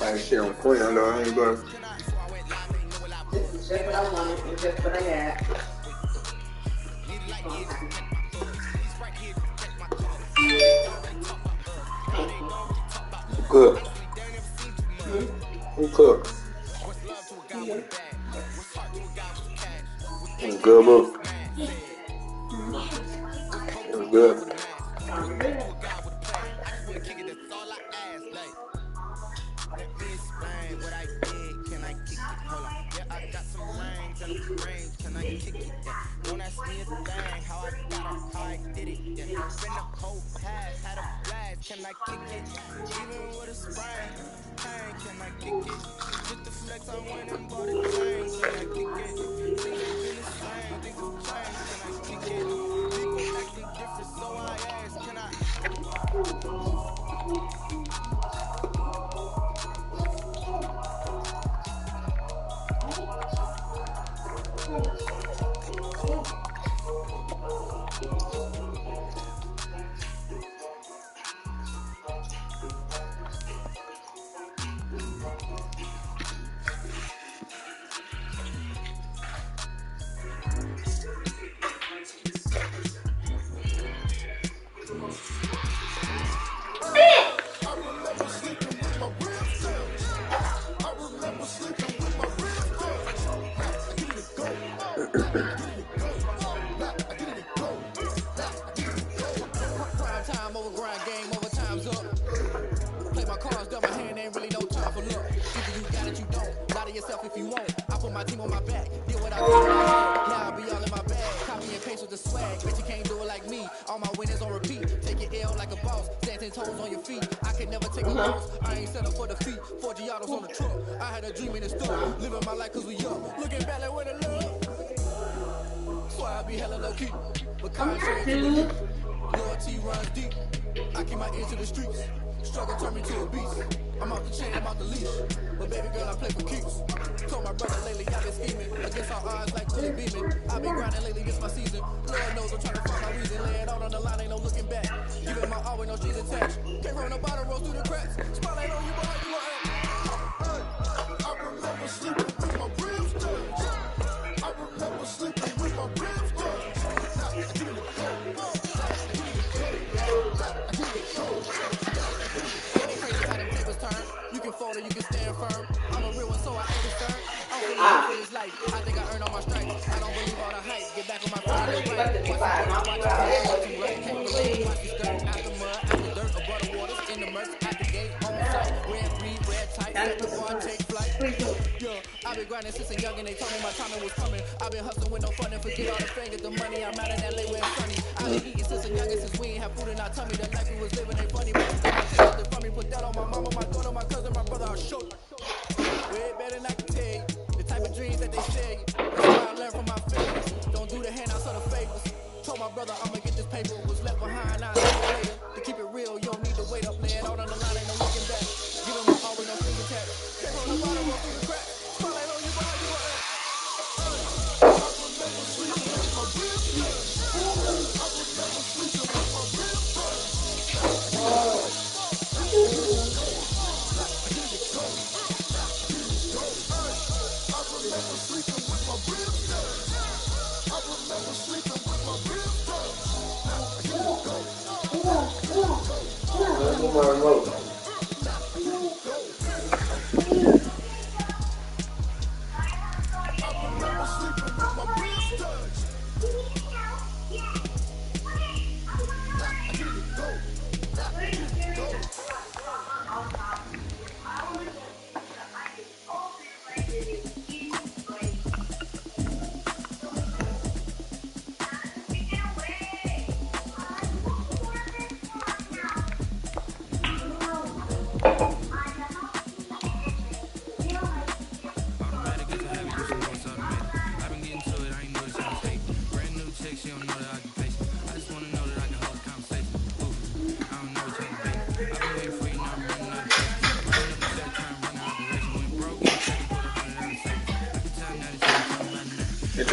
Like shit on point, I know I ain't gonna. This is just what I wanted and just what I had. Cook. Who cook? It was good, bro. It was good.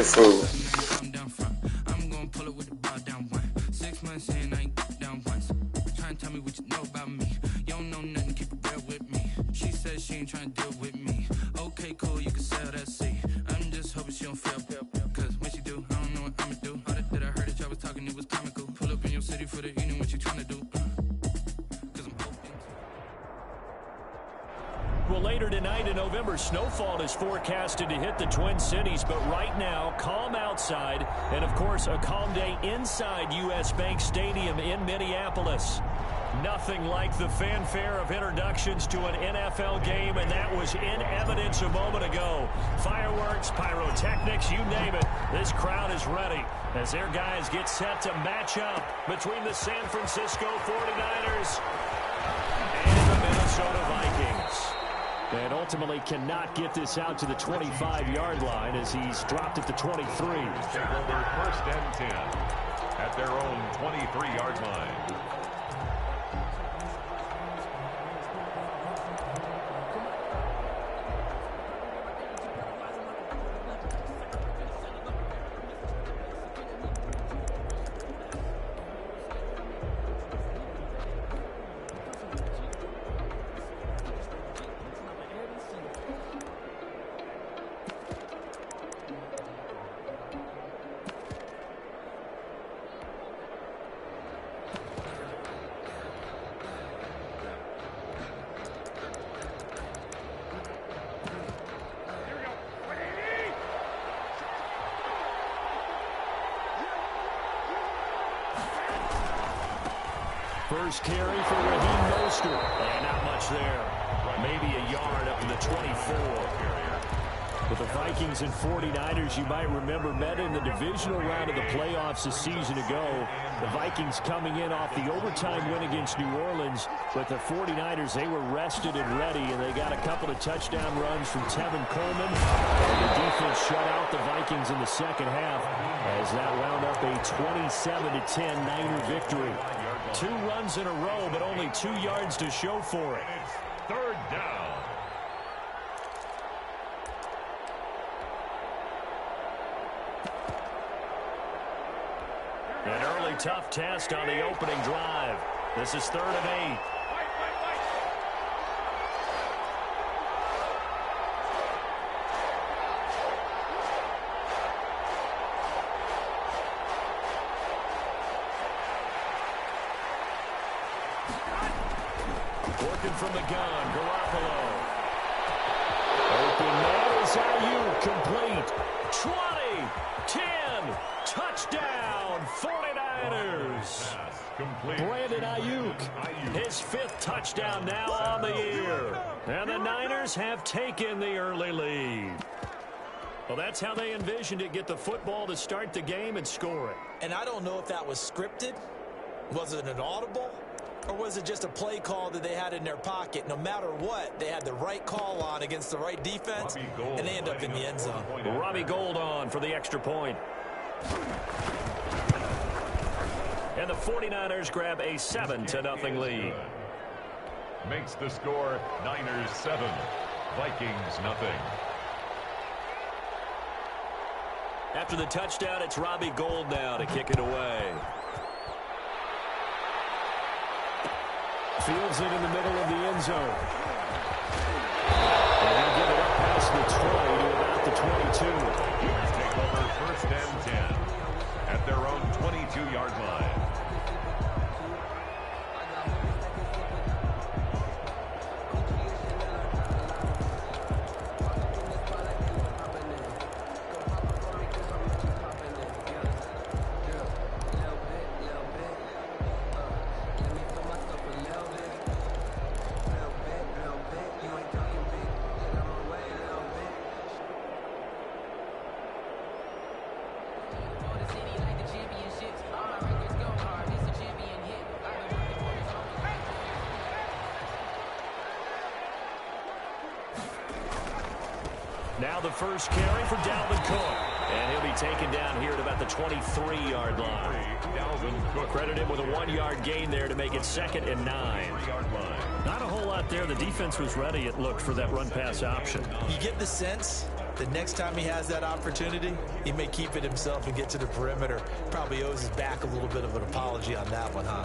the fool. I'm down front. I'm gonna pull it with the bar down one. 6 months in, I ain't down once. Try and tell me what you know about me. You don't know nothing, keep it real with me. She says she ain't trying to deal with me. Okay, cool, you can sell that seat. I'm just hoping she don't feel. Cause when she do, I don't know what I'ma do. All that I heard that y'all was talking, it was comical. Pull up in your city for the evening, what you trying to do? Cause I'm hoping. Well, later tonight in November, snowfall is forecasted to hit the Twin Cities, but right now, calm outside, and of course, a calm day inside U.S. Bank Stadium in Minneapolis. Nothing like the fanfare of introductions to an NFL game, and that was in evidence a moment ago. Fireworks, pyrotechnics, you name it. This crowd is ready as their guys get set to match up between the San Francisco 49ers and the Minnesota Vikings. And ultimately cannot get this out to the 25-yard line as he's dropped at the 23. Take over first and 10 at their own 23-yard line. First carry for Raheem Mostert. And not much there. Maybe a yard up to the 24. With the Vikings and 49ers, you might remember, met in the divisional round of the playoffs a season ago. The Vikings coming in off the overtime win against New Orleans. But the 49ers, they were rested and ready, and they got a couple of touchdown runs from Tevin Coleman. And the defense shut out the Vikings in the second half as that wound up a 27-10 Niner victory. 2 runs in a row, but only 2 yards to show for it. It's third down. An early tough test on the opening drive. This is 3rd and 8. Working from the gun, Garoppolo. Open man is Ayuk, complete. 20, 10, touchdown, 49ers. Brandon Ayuk, his 5th touchdown now on the year. And the Niners have taken the early lead. Well, that's how they envisioned it, get the football to start the game and score it. And I don't know if that was scripted. Was it an audible? Or was it just a play call that they had in their pocket? No matter what, they had the right call on against the right defense, and they end up in the end zone. Robbie Gould on for the extra point. And the 49ers grab a 7-0 lead. Makes the score Niners 7, Vikings nothing. After the touchdown, it's Robbie Gould now to kick it away. Fields it in the middle of the end zone. They're going to give it up past the 20 to about the 22. Take over first and 10 at their own 22-yard line. Now the first carry for Dalvin Cook. And he'll be taken down here at about the 23-yard line. Dalvin Cook Credit him with a 1-yard gain there to make it 2nd and 9. line. Not a whole lot there. The defense was ready, it looked, for that run-pass option. You get the sense the next time he has that opportunity, he may keep it himself and get to the perimeter. Probably owes his back a little bit of an apology on that one, huh?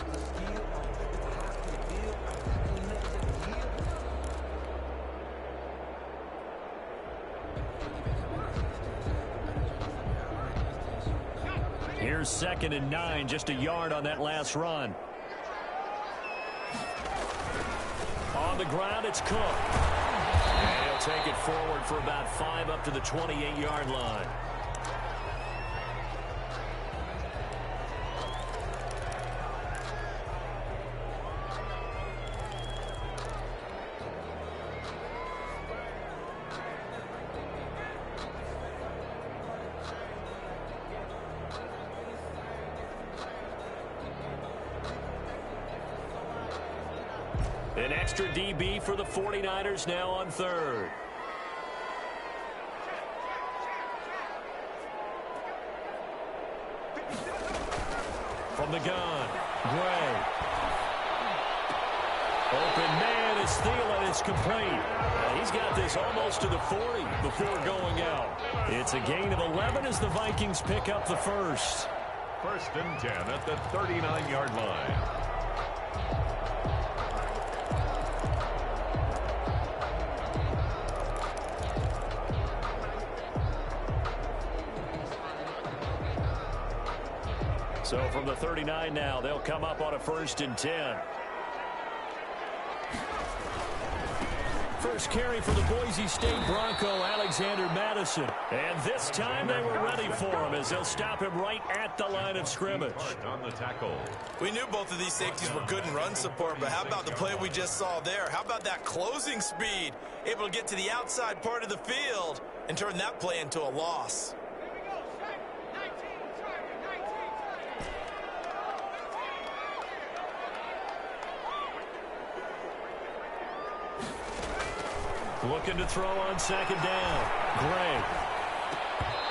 Here's 2nd and 9, just a yard on that last run. On the ground, it's Cook. And he'll take it forward for about 5 up to the 28-yard line. An extra DB for the 49ers now on 3rd. From the gun, Gray. Open man is Thielen. It's complete. He's got this almost to the 40 before going out. It's a gain of 11 as the Vikings pick up the first. 1st and 10 at the 39-yard line. So from the 39 now, they'll come up on a 1st and 10. First carry for the Boise State Bronco, Alexander Madison. And this time they were ready for him as they'll stop him right at the line of scrimmage. On the tackle. We knew both of these safeties were good in run support, but how about the play we just saw there? How about that closing speed? Able to get to the outside part of the field and turn that play into a loss. Looking to throw on 2nd down. Gray.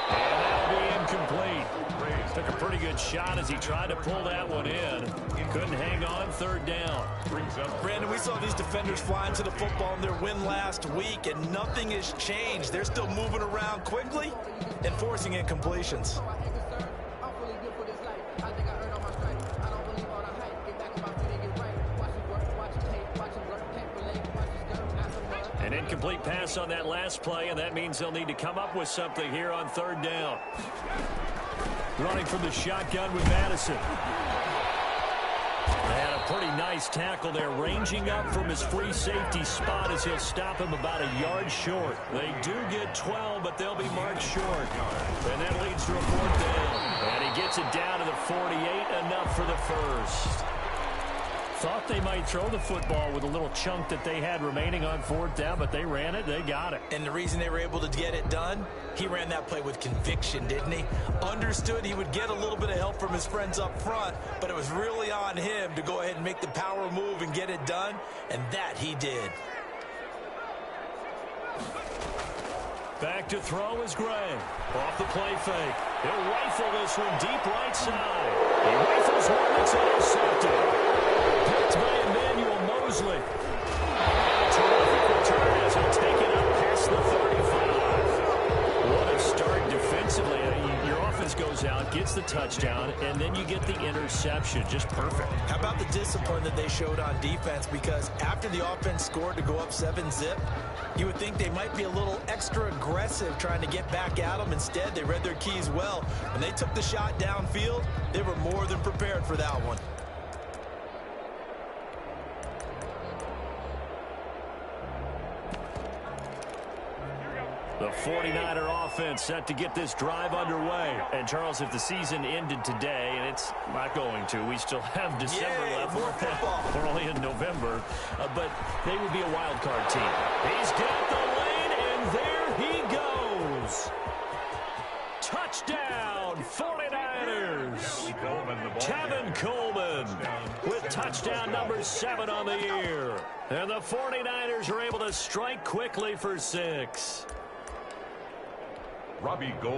And that'll be incomplete. Took a pretty good shot as he tried to pull that one in. Couldn't hang on 3rd down. Brandon, we saw these defenders flying to the football in their win last week, and nothing has changed. They're still moving around quickly and forcing incompletions. An incomplete pass on that last play, and that means they'll need to come up with something here on 3rd down. Running from the shotgun with Madison. And a pretty nice tackle there, ranging up from his free safety spot as he'll stop him about a yard short. They do get 12, but they'll be marked short. And that leads to a 4th down. And he gets it down to the 48, enough for the first. Thought they might throw the football with a little chunk that they had remaining on 4th down, but they ran it, they got it. And the reason they were able to get it done, he ran that play with conviction, didn't he? Understood he would get a little bit of help from his friends up front, but it was really on him to go ahead and make the power move and get it done, and that he did. Back to throw is Gray. Off the play fake. He'll rifle this one deep right side. He rifles one that's intercepted. Picked by Emmanuel Mosley. And a terrific return as he'll take it up past the 35. What a start defensively. Your offense goes out, gets the touchdown, and then you get the interception. Just perfect. How about the discipline that they showed on defense? Because after the offense scored to go up 7-zip, you would think they might be a little extra aggressive trying to get back at them. Instead, they read their keys well. When they took the shot downfield, they were more than prepared for that one. The 49er offense set to get this drive underway. And, Charles, if the season ended today, and it's not going to, we still have December left. More football. We're only in November. But they would be a wild card team. He's got the lane, and there he goes. Touchdown, 49ers. Tevin Coleman with touchdown number 7 on the year. And the 49ers are able to strike quickly for 6.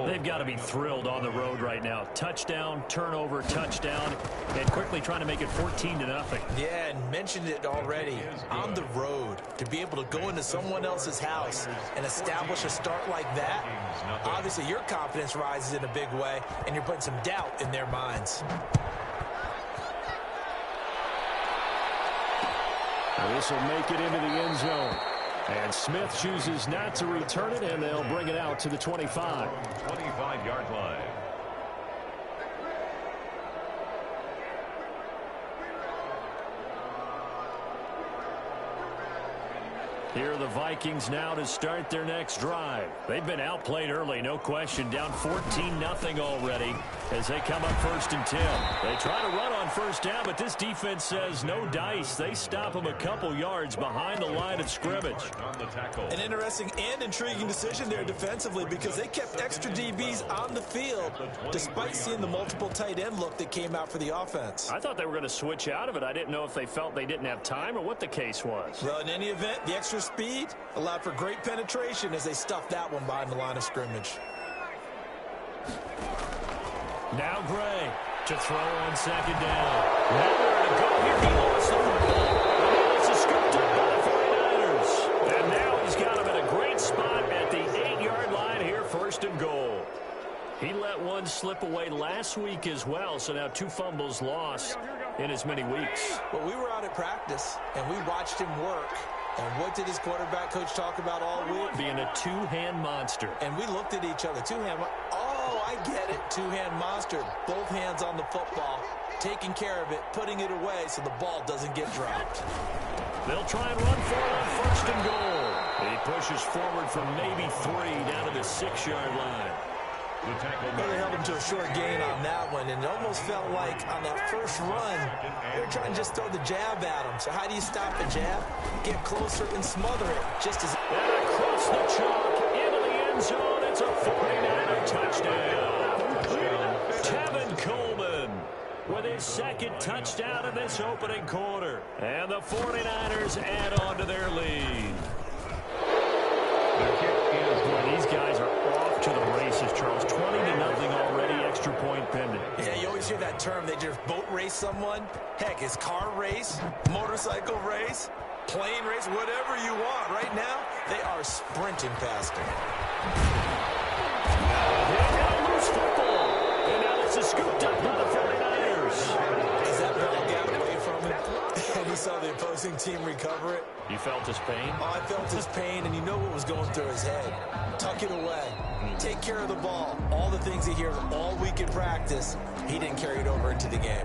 They've got to be thrilled on the road right now. Touchdown, turnover, touchdown, and quickly trying to make it 14-0. Yeah, and mentioned it already. On the road, to be able to go into someone else's house and establish a start like that, obviously your confidence rises in a big way, and you're putting some doubt in their minds. This will make it into the end zone. And Smith chooses not to return it, and they'll bring it out to the 25. 25-yard line. Here are the Vikings now to start their next drive. They've been outplayed early, no question. Down 14-0 already as they come up 1st and 10. They try to run on first down, but this defense says no dice. They stop them a couple yards behind the line of scrimmage. An interesting and intriguing decision there defensively because they kept extra DBs on the field despite seeing the multiple tight end look that came out for the offense. I thought they were going to switch out of it. I didn't know if they felt they didn't have time or what the case was. Well, in any event, the extra speed allowed for great penetration as they stuffed that one behind the line of scrimmage. Now Gray to throw on 2nd down. Nowhere to go here. He lost the football. And it's a scooped up by the 49ers. And now he's got him in a great spot at the 8-yard line here, 1st and goal. He let one slip away last week as well, so now 2 fumbles lost in as many weeks. Well, we were out at practice, and we watched him work. And what did his quarterback coach talk about all week? Being a two-hand monster. And we looked at each other. Two-hand. Oh, I get it. Two-hand monster. Both hands on the football. Taking care of it. Putting it away so the ball doesn't get dropped. They'll try and run for it on 1st and goal. He pushes forward from maybe 3 down to the 6-yard line. They held him to a short gain on that one, and it almost felt like on that first run, they were trying to just throw the jab at him. So how do you stop a jab? Get closer and smother it. Just as and across the chalk into the end zone, it's a 49er touchdown. Tevin Coleman with his 2nd touchdown in this opening quarter. And the 49ers add on to their lead. Boy, these guys are off to the races, Charles. 20-0 already, extra point pending. Yeah, you always hear that term. They just boat race someone. Heck, it's car race, motorcycle race, plane race, whatever you want. Right now, they are sprinting past him. They've got a loose football. And now this is scooped up by the 49ers. As that ball got away from him, and he saw the opposing team recover it. You felt his pain? Oh, I felt his pain, and you know what was going through his head. Tuck it away. Take care of the ball. All the things he hears all week in practice, he didn't carry it over into the game.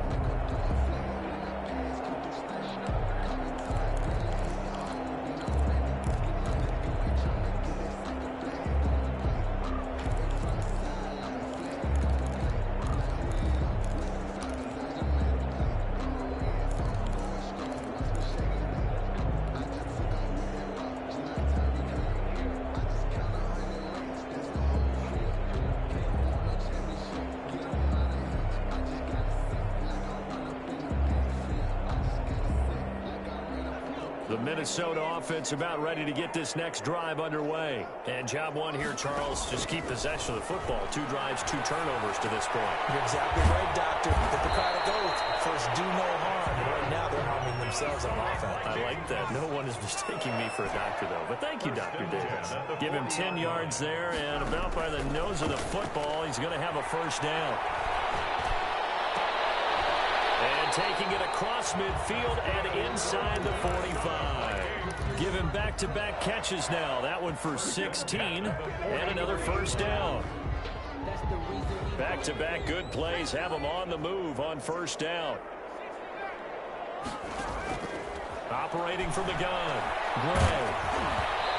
The Minnesota offense about ready to get this next drive underway. And job one here, Charles, just keep possession of the football. 2 drives, 2 turnovers to this point. You're exactly right, Doctor. Hippocratic oath. First, do no harm. And right now, they're harming themselves on offense. I like that. No one is mistaking me for a doctor, though. But thank you, Dr. Davis. Give him 10 yards there, and about by the nose of the football, he's going to have a 1st down. And taking it across midfield and inside the 45. Give him back-to-back catches now. That one for 16 and another 1st down. Back-to-back good plays have him on the move on 1st down. Operating from the gun. Gray.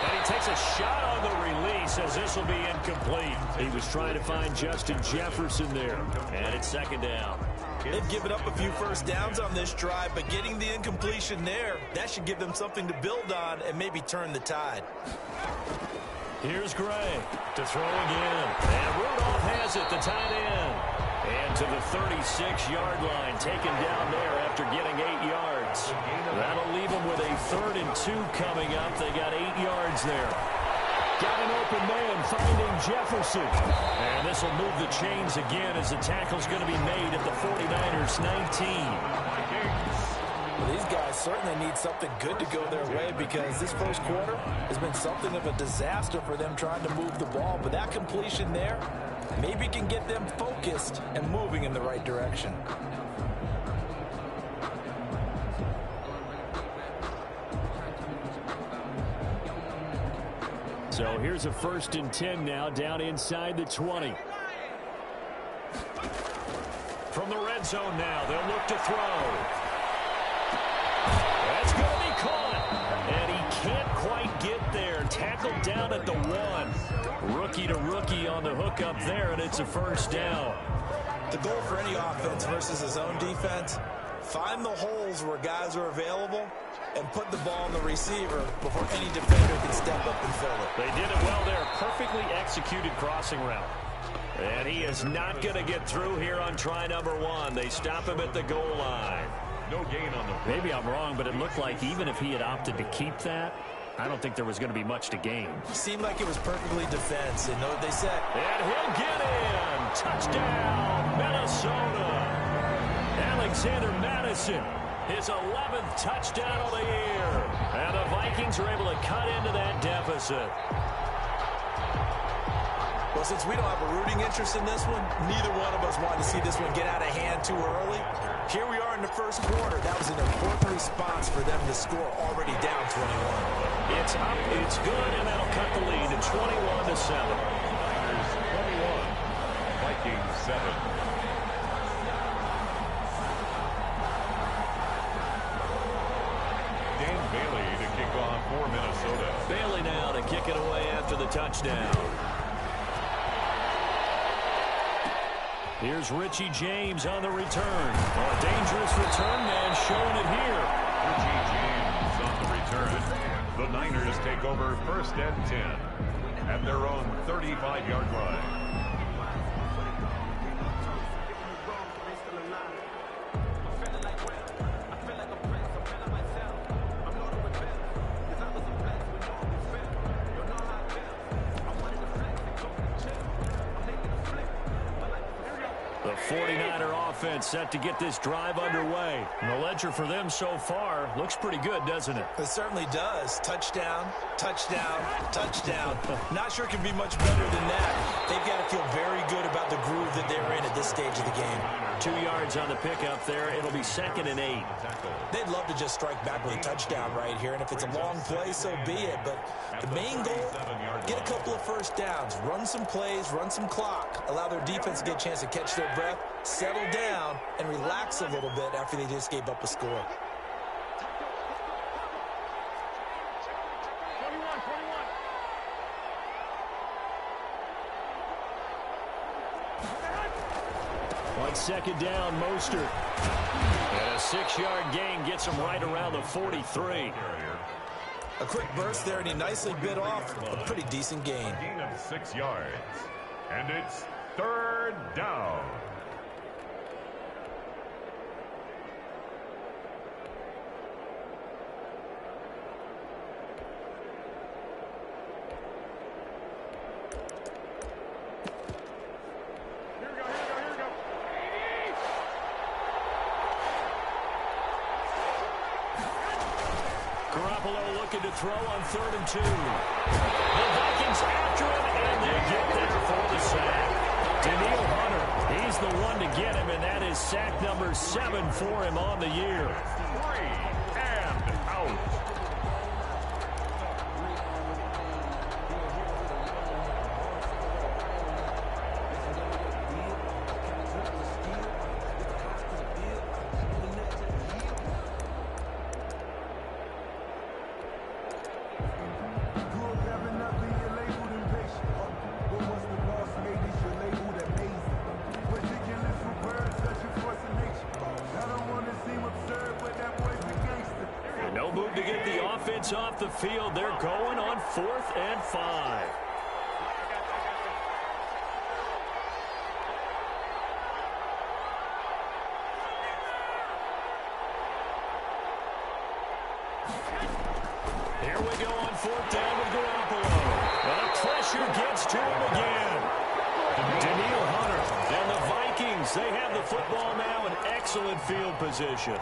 And he takes a shot on the release as this will be incomplete. He was trying to find Justin Jefferson there. And it's 2nd down. They've given up a few 1st downs on this drive, but getting the incompletion there, that should give them something to build on and maybe turn the tide. Here's Gray to throw again. And Rudolph has it, the tight end. And to the 36-yard line, taken down there after getting 8 yards. That'll leave them with a 3rd and 2 coming up. They got 8 yards there. Got an open man finding Jefferson. And this will move the chains again as the tackle's going to be made at the 49ers 19. Well, these guys certainly need something good to go their way because this first quarter has been something of a disaster for them trying to move the ball. But that completion there maybe can get them focused and moving in the right direction. So here's a 1st and 10 now down inside the 20. From the red zone now, they'll look to throw. That's going to be caught. And he can't quite get there. Tackled down at the 1. Rookie to rookie on the hook up there, and it's a 1st down. The goal for any offense versus his own defense, find the holes where guys are available and put the ball on the receiver before any defender can step up and fill it. They did it well there. Perfectly executed crossing route. And he is not going to get through here on try number 1. They stop him at the goal line. No gain on the play. Maybe I'm wrong, but it looked like even if he had opted to keep that, I don't think there was going to be much to gain. Seemed like it was perfectly defense. And know what they said? And he'll get in. Touchdown, Minnesota. Alexander Madison, his 11th touchdown of the year. And the Vikings are able to cut into that deficit. Well, since we don't have a rooting interest in this one, neither one of us wanted to see this one get out of hand too early. Here we are in the first quarter. That was an important response for them to score already down 21. It's up, it's good, and that'll cut the lead to 21-7. Niners 21, Vikings 7. Dan Bailey to kick off for Minnesota. Bailey now to kick it away after the touchdown. Here's Richie James on the return. A dangerous return man showing it here. Richie James on the return. The Niners take over 1st and 10 at their own 35-yard line. The 49er offense set to get this drive underway. And the ledger for them so far looks pretty good, doesn't it? It certainly does. Touchdown, touchdown, touchdown. Not sure it can be much better than that. They've got to feel very good about the groove that they're in at this stage of the game. 2 yards on the pickup there. It'll be 2nd and 8. They'd love to just strike back with a touchdown right here, and if it's a long play, so be it. But the main goal, get a couple of 1st downs, run some plays, run some clock, allow their defense to get a chance to catch their breath, settle down, and relax a little bit after they just gave up a score. On 2nd down, Mostert. And a 6-yard gain gets him right around the 43. A quick burst there, and he nicely bit off a pretty decent gain. Gain of 6 yards. And it's 3rd down. Looking to throw on 3rd and 2. The Vikings after him, and they get there for the sack. Daniil Hunter, he's the one to get him, and that is sack number 7 for him on the year. 3 and out. Off the field. They're going on 4th and 5. Here we go on 4th down with Garoppolo. Well, They have the football now in excellent field position.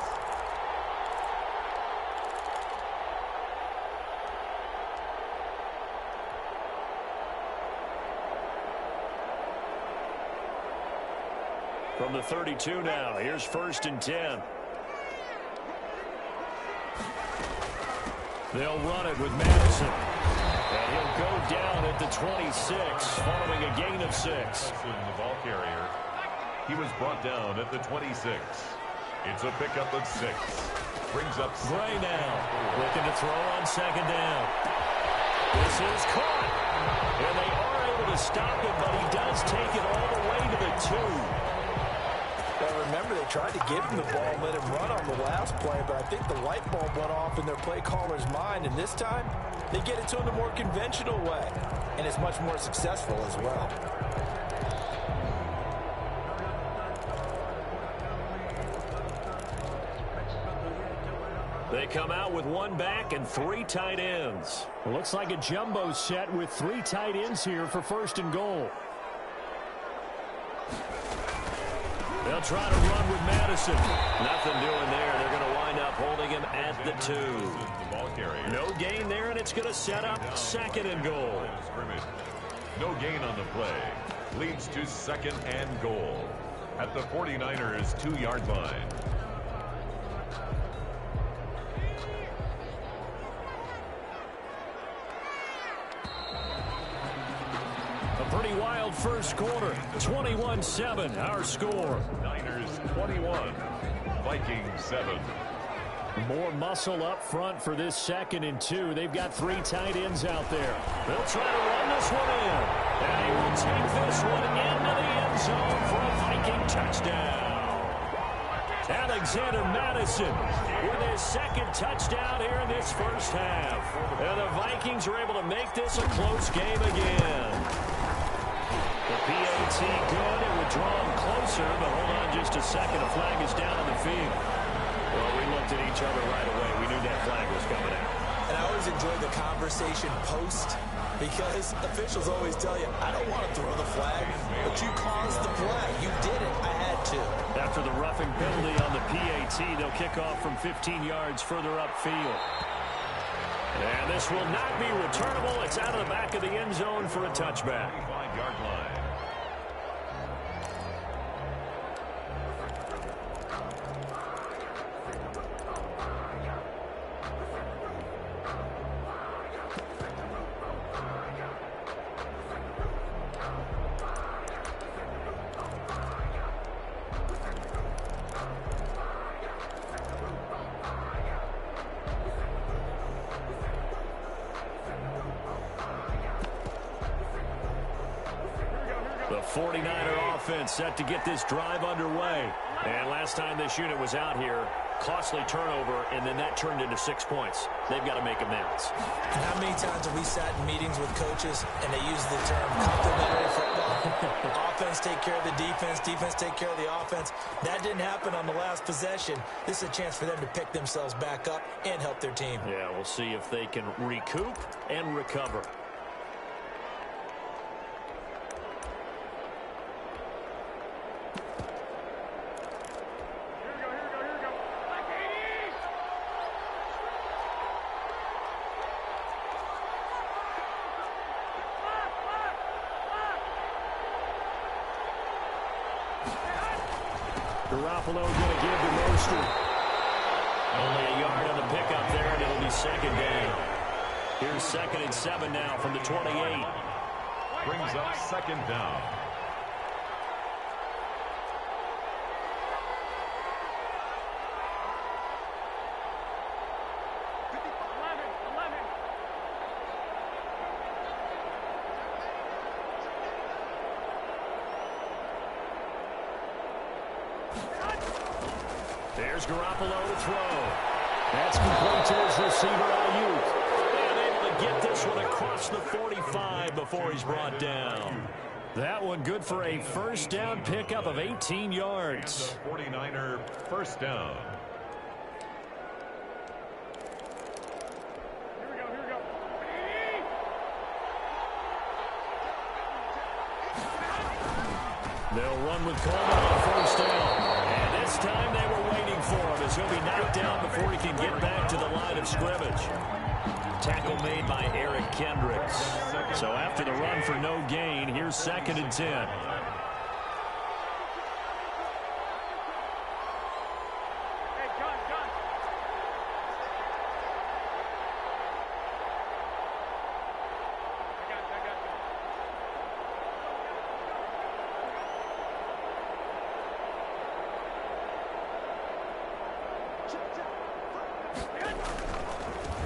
From the 32 now, here's 1st and 10. They'll run it with Madison. And he'll go down at the 26, following a gain of 6. The ball carrier. He was brought down at the 26. It's a pickup of 6. Brings up Gray now, looking to throw on 2nd down. This is caught. And they are able to stop it, but he does take it all the way to the 2. Well, remember, they tried to give him the ball and let him run on the last play, but I think the light bulb went off in their play caller's mind, and this time they get it to him the more conventional way, and it's much more successful as well. They come out with 1 back and 3 tight ends. It looks like a jumbo set with 3 tight ends here for 1st and goal. They'll try to run with Madison. Nothing doing there. They're going to wind up holding him at the 2. the ball carrier. No gain there, and it's going to set up 2nd and goal. No gain on the play. Leads to 2nd and goal at the 49ers' 2-yard line. A pretty wild first quarter. 21-7, our score. Niners 21, Vikings 7. More muscle up front for this 2nd and 2. They've got 3 tight ends out there. They'll try to run this one in. And he will take this one into the end zone for a Viking touchdown. Alexander Madison with his 2nd touchdown here in this first half. And the Vikings are able to make this a close game again. The PAT good. It would draw him closer, but hold on just a second. A flag is down on the field. Well, we looked at each other right away. We knew that flag was coming out. And I always enjoy the conversation post, because officials always tell you, I don't want to throw the flag, but you caused the play. You did it. I had to. After the roughing penalty on the PAT, they'll kick off from 15 yards further upfield. And this will not be returnable. It's out of the back of the end zone for a touchback. 5-yard line. The 49er offense set to get this drive underway. And last time this unit was out here, costly turnover, and then that turned into 6 points. They've got to make amends. And how many times have we sat in meetings with coaches and they use the term complementary football? Offense take care of the defense, defense take care of the offense. That didn't happen on the last possession. This is a chance for them to pick themselves back up and help their team. Yeah, we'll see if they can recoup and recover. Garoppolo going to give to Mostert. Only a yard on the pickup there, and it'll be 2nd down. Here's 2nd and 7 now from the 28. Brings up 2nd down. There's Garoppolo to throw. That's complete to his receiver, Ayuk. And able to get this one across the 45 before he's brought down. That one good for a first down pickup of 18 yards. The 49er first down. They'll run with Coleman on first down. And this time they were waiting for him as he'll be knocked down before he can get back to the line of scrimmage. Tackle made by Eric Kendricks. So after the run for no gain, here's 2nd and 10.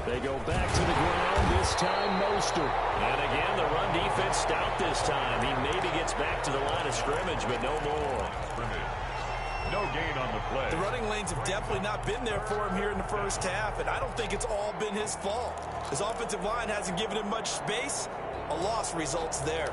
They go back to the ground, this time Mostert. And again, the run defense stout this time. He maybe gets back to the line of scrimmage, but no more. No gain on the play. The running lanes have definitely not been there for him here in the first half, and I don't think it's all been his fault. His offensive line hasn't given him much space. A loss results there.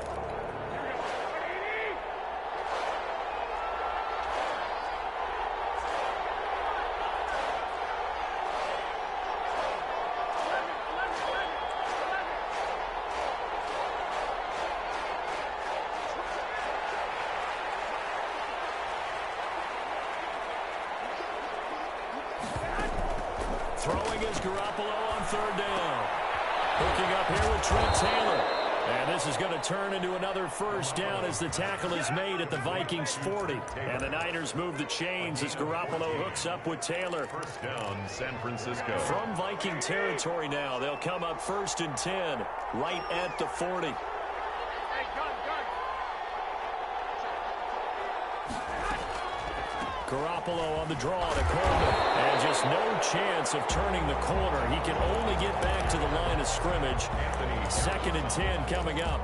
Throwing is Garoppolo on 3rd down. Hooking up here with Trent Taylor. And this is going to turn into another first down as the tackle is made at the Vikings 40. And the Niners move the chains as Garoppolo hooks up with Taylor. First down, San Francisco. From Viking territory now, they'll come up 1st and 10, right at the 40. Garoppolo on the draw to Coleman. And just no chance of turning the corner. He can only get back to the line of scrimmage. 2nd and 10 coming up.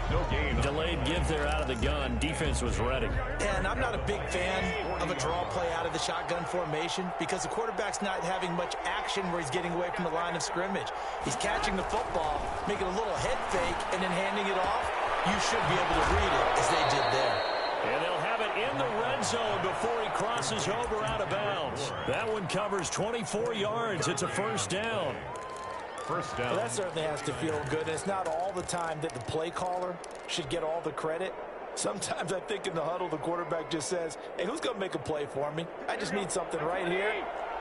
No gain. Delayed give there out of the gun. Defense was ready. And I'm not a big fan of a draw play out of the shotgun formation because the quarterback's not having much action where he's getting away from the line of scrimmage. He's catching the football, making a little head fake, and then handing it off. You should be able to read it as they did there. And they'll have it in the red zone before he crosses over out of bounds. That one covers 24 yards. It's a first down. First down. Well, that certainly has to feel good. It's not all the time that the play caller should get all the credit. Sometimes I think in the huddle, the quarterback just says, hey, who's going to make a play for me? I just need something right here.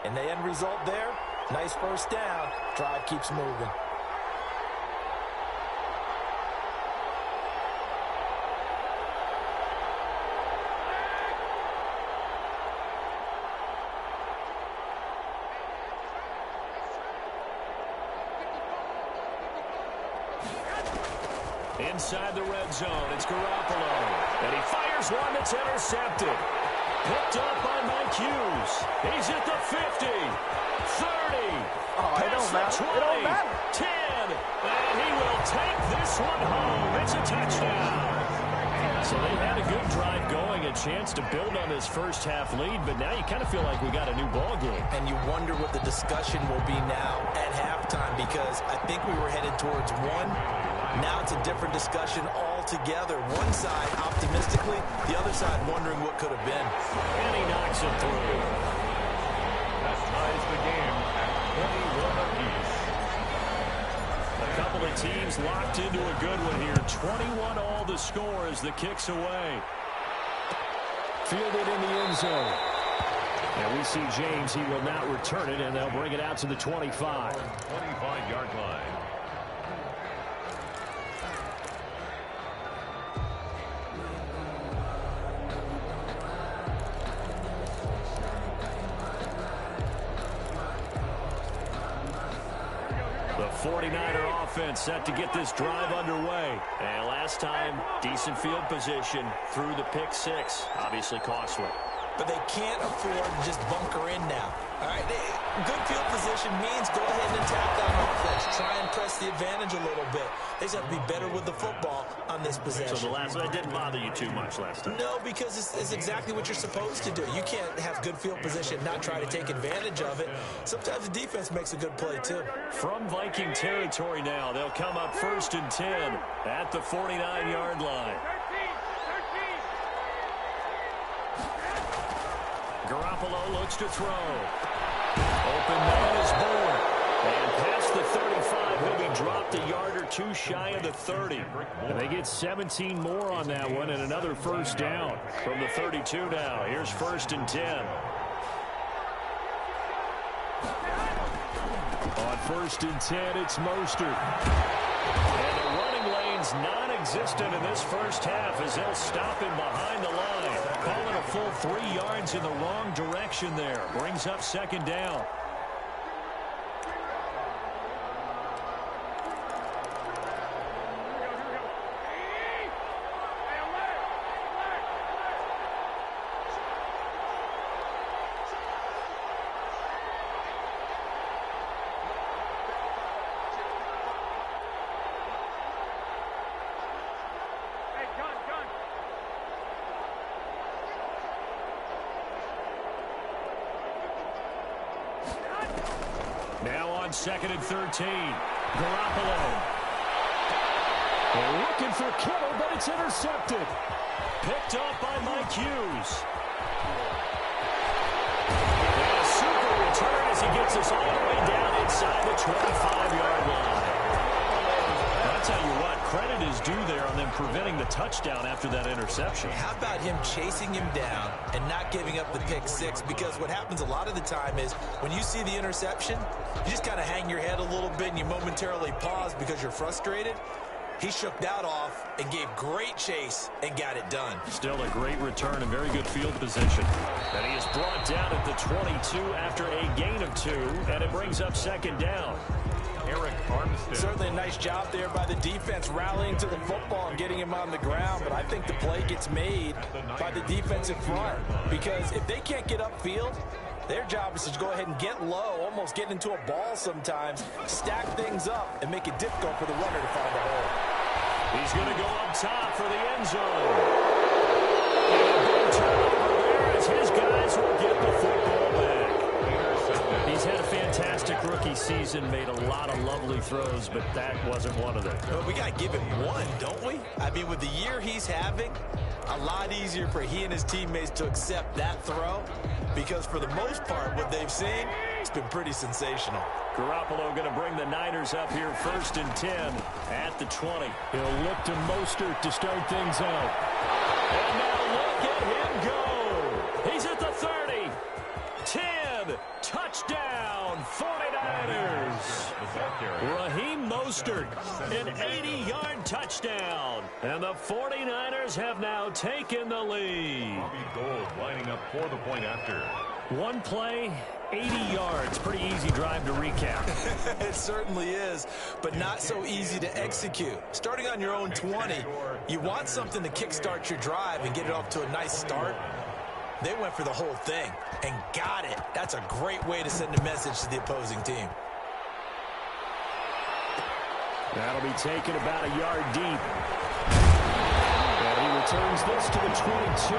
And the end result there, nice first down. Drive keeps moving. Inside the red zone, it's Garoppolo. And he fires one that's intercepted. Picked up by Mike Hughes. He's at the 50, 30, past the 20, 10, and he will take this one home. It's a touchdown. So they had a good drive going, a chance to build on this first half lead, but now you kind of feel like we got a new ball game. And you wonder what the discussion will be now at halftime because I think we were headed towards one. Now it's a different discussion altogether. One side optimistically, the other side wondering what could have been. And he knocks it through. That ties the game at 21 apiece. A couple of teams locked into a good one here. 21 all the score as the kick's away. Fielded in the end zone. And we see James, he will not return it, and they'll bring it out to the 25. 25-yard line. The 49er offense set to get this drive underway. And last time, decent field position through the pick six. Obviously costly. But they can't afford to just bunker in now. All right, good field position means go ahead and attack on offense. Try and press the advantage a little bit. They just have to be better with the football on this possession. So that didn't bother you too much last time? No, because it's exactly what you're supposed to do. You can't have good field position and not try to take advantage of it. Sometimes the defense makes a good play, too. From Viking territory now, they'll come up 1st and 10 at the 49-yard line. Garoppolo looks to throw. Open man is Bourne. And past the 35 He'll be dropped a yard or two shy of the 30. And they get 17 more on that one and another first down from the 32 now. Here's 1st and 10. On 1st and 10, it's Mostert. And the running lane's non-existent in this first half as they'll stop him behind the line. Calling a full 3 yards in the wrong direction there. Brings up 2nd down. Now on 2nd and 13. Garoppolo. They're looking for Kittle, but it's intercepted. Picked off by Mike Hughes. And a super return as he gets us all the way down inside the 25-yard line. I'll tell you what, credit is due there on them preventing the touchdown after that interception. How about him chasing him down and not giving up the pick six? Because what happens a lot of the time is when you see the interception, you just kind of hang your head a little bit and you momentarily pause because you're frustrated. He shook that off and gave great chase and got it done. Still a great return and very good field position. And he is brought down at the 22 after a gain of 2, and it brings up 2nd down. Eric Armstead. Certainly a nice job there by the defense rallying to the football and getting him on the ground, but I think the play gets made by the defensive front because if they can't get upfield, their job is to go ahead and get low, almost get into a ball sometimes, stack things up, and make it difficult for the runner to find a hole. He's going to go up top for the end zone. And a big turnover there as his guys will get the football back. He's had a fantastic rookie season, made a lot of lovely throws, but that wasn't one of them. Well, we got to give him one, don't we? I mean, with the year he's having, a lot easier for he and his teammates to accept that throw because for the most part, what they've seen, it's been pretty sensational. Garoppolo going to bring the Niners up here 1st and 10 at the 20. He'll look to Mostert to start things out. And now look at him go. He's at the 30. 10. Touchdown, 49ers. Raheem Mostert, an 80-yard touchdown. And the 49ers have now taken the lead. Bobby Gold lining up for the point after. One play, 80 yards. Pretty easy drive to recap. It certainly is, but not so easy to execute. Starting on your own 20, you want something to kickstart your drive and get it off to a nice start. They went for the whole thing and got it. That's a great way to send a message to the opposing team. That'll be taken about a yard deep. And he returns this to the 22.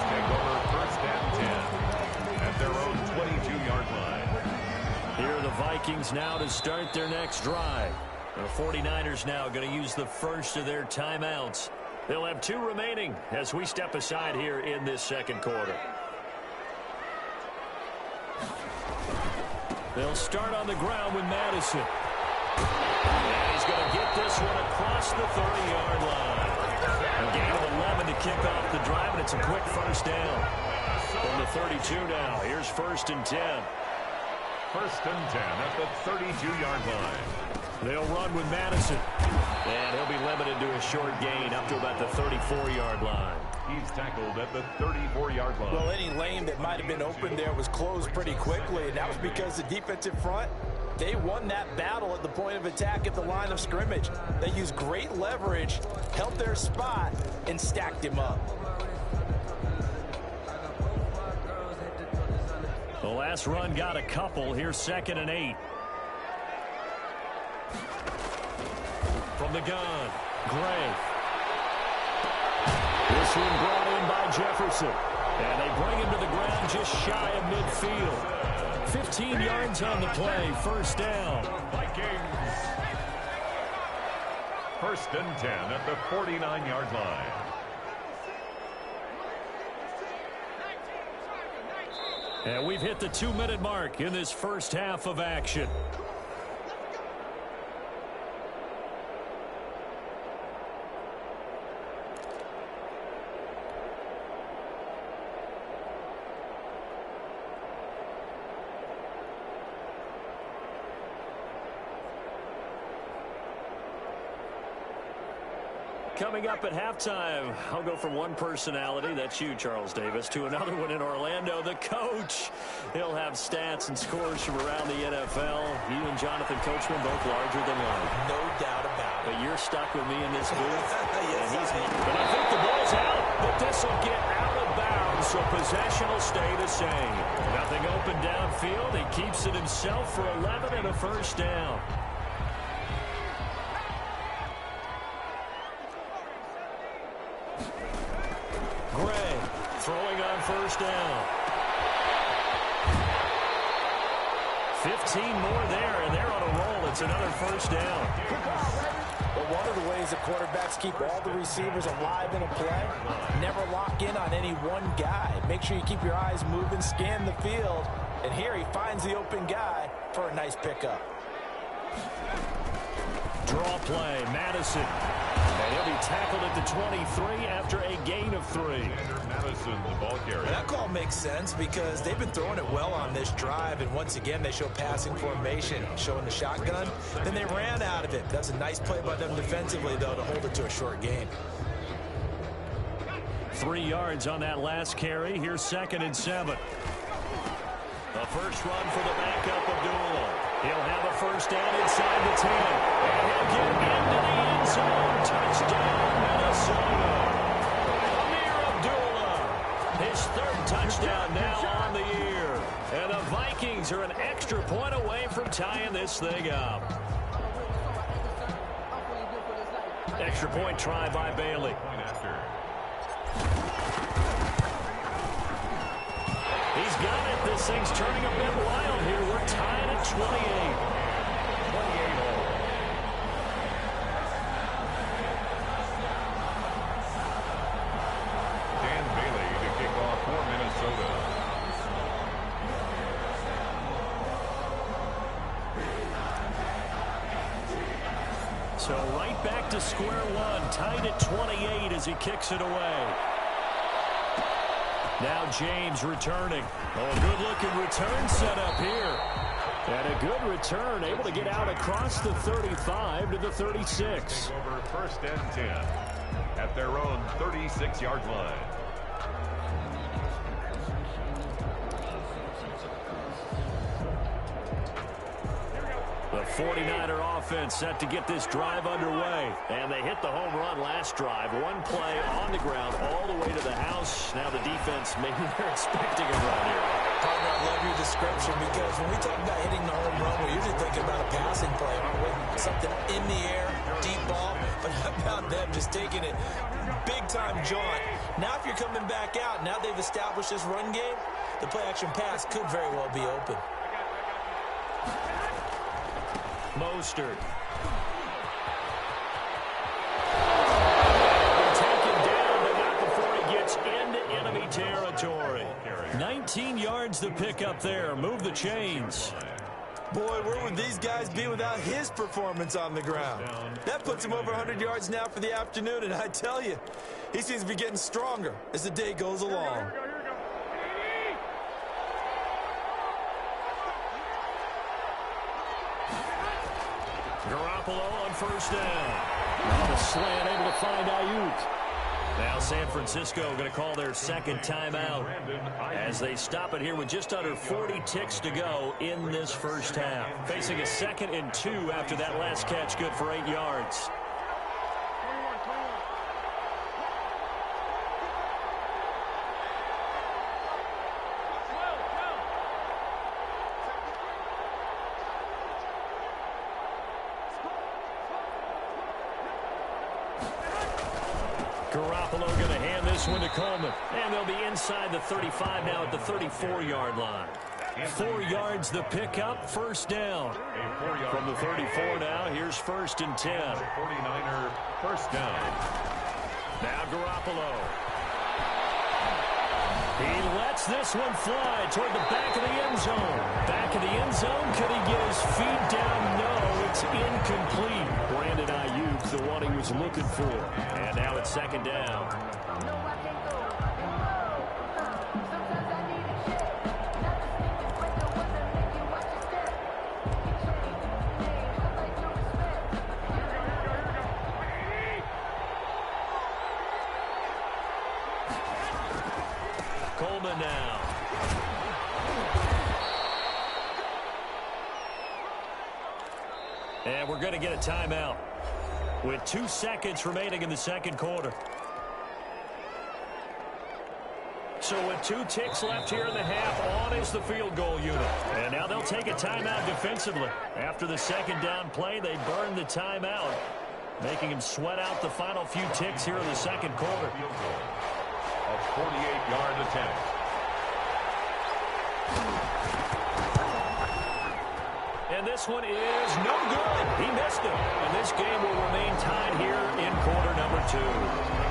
Take over 1st and 10 at their own 22-yard line. Here are the Vikings now to start their next drive. The 49ers now going to use the first of their timeouts. They'll have 2 remaining as we step aside here in this 2nd quarter. They'll start on the ground with Madison. And he's going to get this one across the 30-yard line. A gain of 11 to kick off the drive, and it's a quick first down. From the 32 now, here's 1st and 10. 1st and 10 at the 32-yard line. They'll run with Madison. And he'll be limited to a short gain up to about the 34-yard line. He's tackled at the 34-yard line. Well, any lane that might have been open there was closed pretty quickly, and that was because the defensive front, they won that battle at the point of attack at the line of scrimmage. They used great leverage, held their spot, and stacked him up. The last run got a couple. Here's 2nd and 8. From the gun, Gray. This one brought in by Jefferson. And they bring him to the ground just shy of midfield. 15 yards on the play, first down. Vikings. 1st and 10 at the 49-yard line. And we've hit the 2-minute mark in this first half of action. Coming up at halftime, I'll go from one personality, that's you, Charles Davis, to another one in Orlando, the coach. He'll have stats and scores from around the NFL. You and Jonathan Coachman both larger than life. No doubt about it. But you're stuck with me in this booth. Yes, and I think the ball's out, but this will get out of bounds, so possession will stay the same. Nothing open downfield. He keeps it himself for 11 and a first down. Gray throwing on first down. 15 more there, and they're on a roll. It's another first down. Well, one of the ways that quarterbacks keep all the receivers alive in a play, never lock in on any one guy. Make sure you keep your eyes moving, scan the field, and here he finds the open guy for a nice pickup. Draw play, Madison. And he'll be tackled at the 23 after a gain of 3. Madison, the ball carrier. That call makes sense because they've been throwing it well on this drive, and once again they show passing formation, showing the shotgun. Then they ran out of it. That's a nice play by them defensively, though, to hold it to a short gain. 3 yards on that last carry. Here's 2nd and 7. The first run for the backup, Abdullah. He'll have a first down inside the 10. And he'll get into the end zone. Touchdown, Minnesota. Amir Abdullah. His 3rd touchdown now on the year. And the Vikings are an extra point away from tying this thing up. Extra point try by Bailey. He's got it. This thing's turning a bit wild here. We're tied at 28. 28 all. Dan Bailey to kick off for Minnesota. So right back to square one. Tied at 28 as he kicks it away. Now James returning. Oh, good-looking return set up here. And a good return, able to get out across the 35 to the 36. Take over 1st and 10 at their own 36-yard line. The 49er offense set to get this drive underway. And they hit the home run last drive. One play on the ground all the way to the house. Now the defense, maybe they're expecting a run here. Partner, I love your description because when we talk about hitting the home run, we're usually thinking about a passing play, aren't we? Something in the air, deep ball. But how about them just taking it big-time jaunt? Now if you're coming back out, now they've established this run game, the play-action pass could very well be open. Mostert. Taken down, but not before he gets into enemy territory. 19 yards to pick up there. Move the chains. Boy, where would these guys be without his performance on the ground? That puts him over 100 yards now for the afternoon, and I tell you, he seems to be getting stronger as the day goes along. Garoppolo on first down. On the slant, able to find Ayuk. Now San Francisco going to call their 2nd timeout as they stop it here with just under 40 ticks to go in this first half. Facing a 2nd and 2 after that last catch, good for 8 yards. Garoppolo going to hand this one to Coleman. And they'll be inside the 35 now at the 34-yard line. 4 yards the pickup, first down. From the 34 now, here's 1st and 10. 49er first down. Now Garoppolo. He lets this one fly toward the back of the end zone. Back of the end zone. Could he get his feet down? No, it's incomplete. Brandon Ayuk, the one he was looking for. And now it's 2nd down. 7 now. And we're going to get a timeout with 2 seconds remaining in the second quarter. So with 2 ticks left here in the half, on is the field goal unit. And now they'll take a timeout defensively. After the second down play, they burn the timeout, making him sweat out the final few ticks here in the second quarter. A 48-yard attempt. And this one is no good. He missed it. And this game will remain tied here in quarter number 2.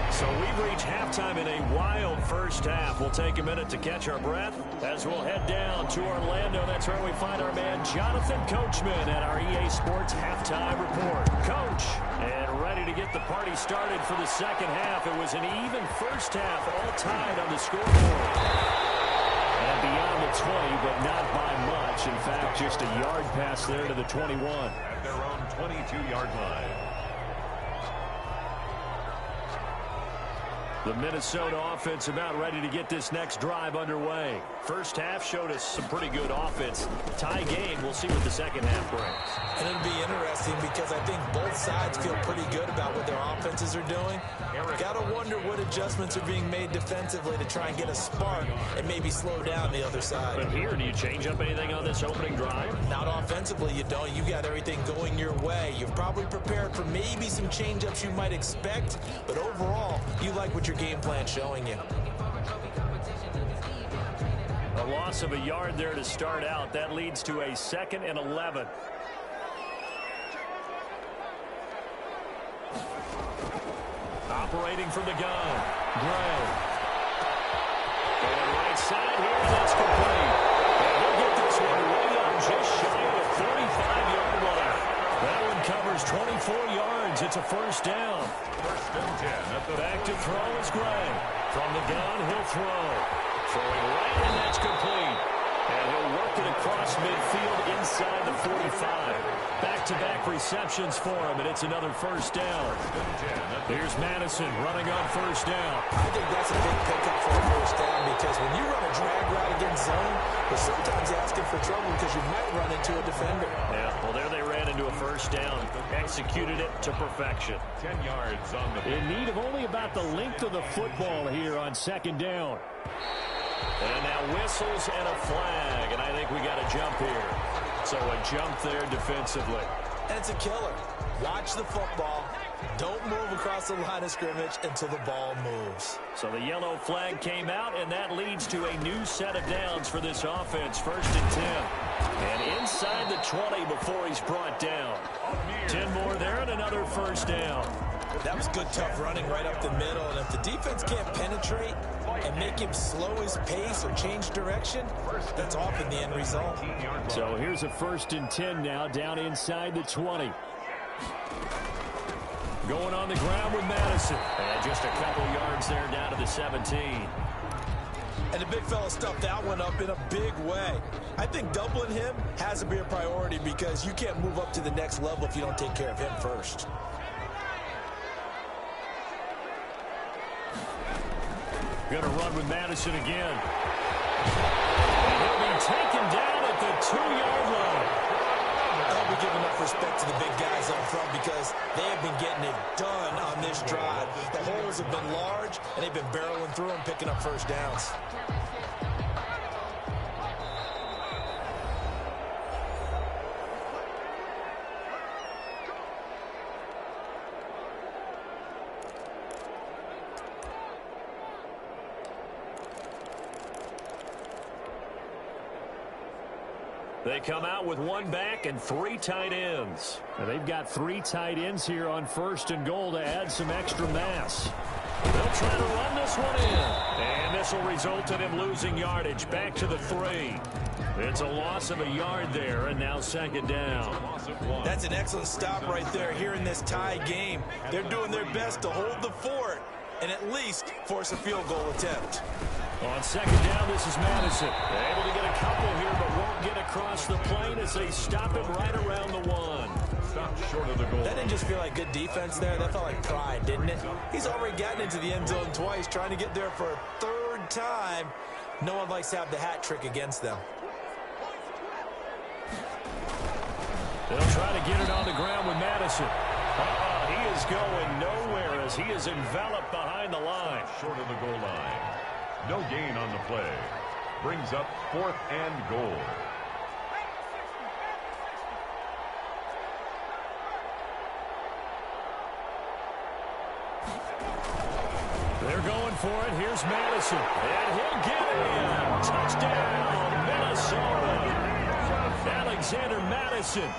So we've reached halftime in a wild first half. We'll take a minute to catch our breath as we'll head down to Orlando. That's where we find our man Jonathan Coachman at our EA Sports Halftime Report. Coach, and ready to get the party started for the second half. It was an even first half, all tied on the scoreboard. And beyond the 20, but not by much. In fact, just a yard pass there to the 21. At their own 22-yard line. The Minnesota offense about ready to get this next drive underway. First half showed us some pretty good offense. Tie game, we'll see what the second half brings. And it'll be interesting because I think both sides feel pretty good about what their offenses are doing. Got to wonder what adjustments are being made defensively to try and get a spark and maybe slow down the other side. But here, do you change up anything on this opening drive? Not offensively, you don't. You got everything going your way. You're probably prepared for maybe some change-ups you might expect, but overall, you like what your game plan showing you. A loss of a yard there to start out. That leads to a 2nd and 11. Operating from the gun, Gray. Going right side here, and that's complete. And he'll get this one way up just shy of the 45-yard line. That one covers 24 yards. It's a first down. First and 10 at the back to throw is Gray. From the gun, he'll throw. Throwing right, and that's complete. And he'll work it across midfield inside the 45. Back-to-back receptions for him, and it's another first down. Here's Madison running on first down. I think that's a big pickup for a first down because when you run a drag route against zone, you're sometimes asking for trouble because you might run into a defender. Yeah, well, there they ran into a first down. Executed it to perfection. 10 yards on the in need of only about the length of the football here on second down. And now whistles and a flag, and I think we got a jump here. So a jump there defensively. And it's a killer. Watch the football. Don't move across the line of scrimmage until the ball moves. So the yellow flag came out, and that leads to a new set of downs for this offense. 1st and 10. And inside the 20 before he's brought down. 10 more there and another first down. That was good, tough running right up the middle. And if the defense can't penetrate and make him slow his pace or change direction, that's often the end result. So here's a 1st and 10 now, down inside the 20. Going on the ground with Madison. And just a couple yards there down to the 17. And the big fella stuffed that one up in a big way. I think doubling him has to be a priority because you can't move up to the next level if you don't take care of him first. Going to run with Madison again. And he'll be taken down at the 2-yard line. I'll be giving up respect to the big guys up front because they have been getting it done on this drive. The holes have been large, and they've been barreling through them, picking up first downs. They come out with 1 back and 3 tight ends. And they've got 3 tight ends here on 1st and goal to add some extra mass. They'll try to run this one in. And this will result in him losing yardage. Back to the 3. It's a loss of a yard there, and now 2nd down. That's an excellent stop right there here in this tie game. They're doing their best to hold the fort and at least force a field goal attempt. On 2nd down, this is Madison. They're able to get a couple here, but won't get across the plane as they stop it right around the 1. Stop short of the goal. That didn't just feel like good defense there. That felt like pride, didn't it? He's already gotten into the end zone twice, trying to get there for a 3rd time. No one likes to have the hat trick against them. They'll try to get it on the ground with Madison. He is going nowhere as he is enveloped behind the line. Short of the goal line. No gain on the play. Brings up 4th and goal. They're going for it. Here's Madison. And he'll get it. Touchdown, Minnesota. Alexander Madison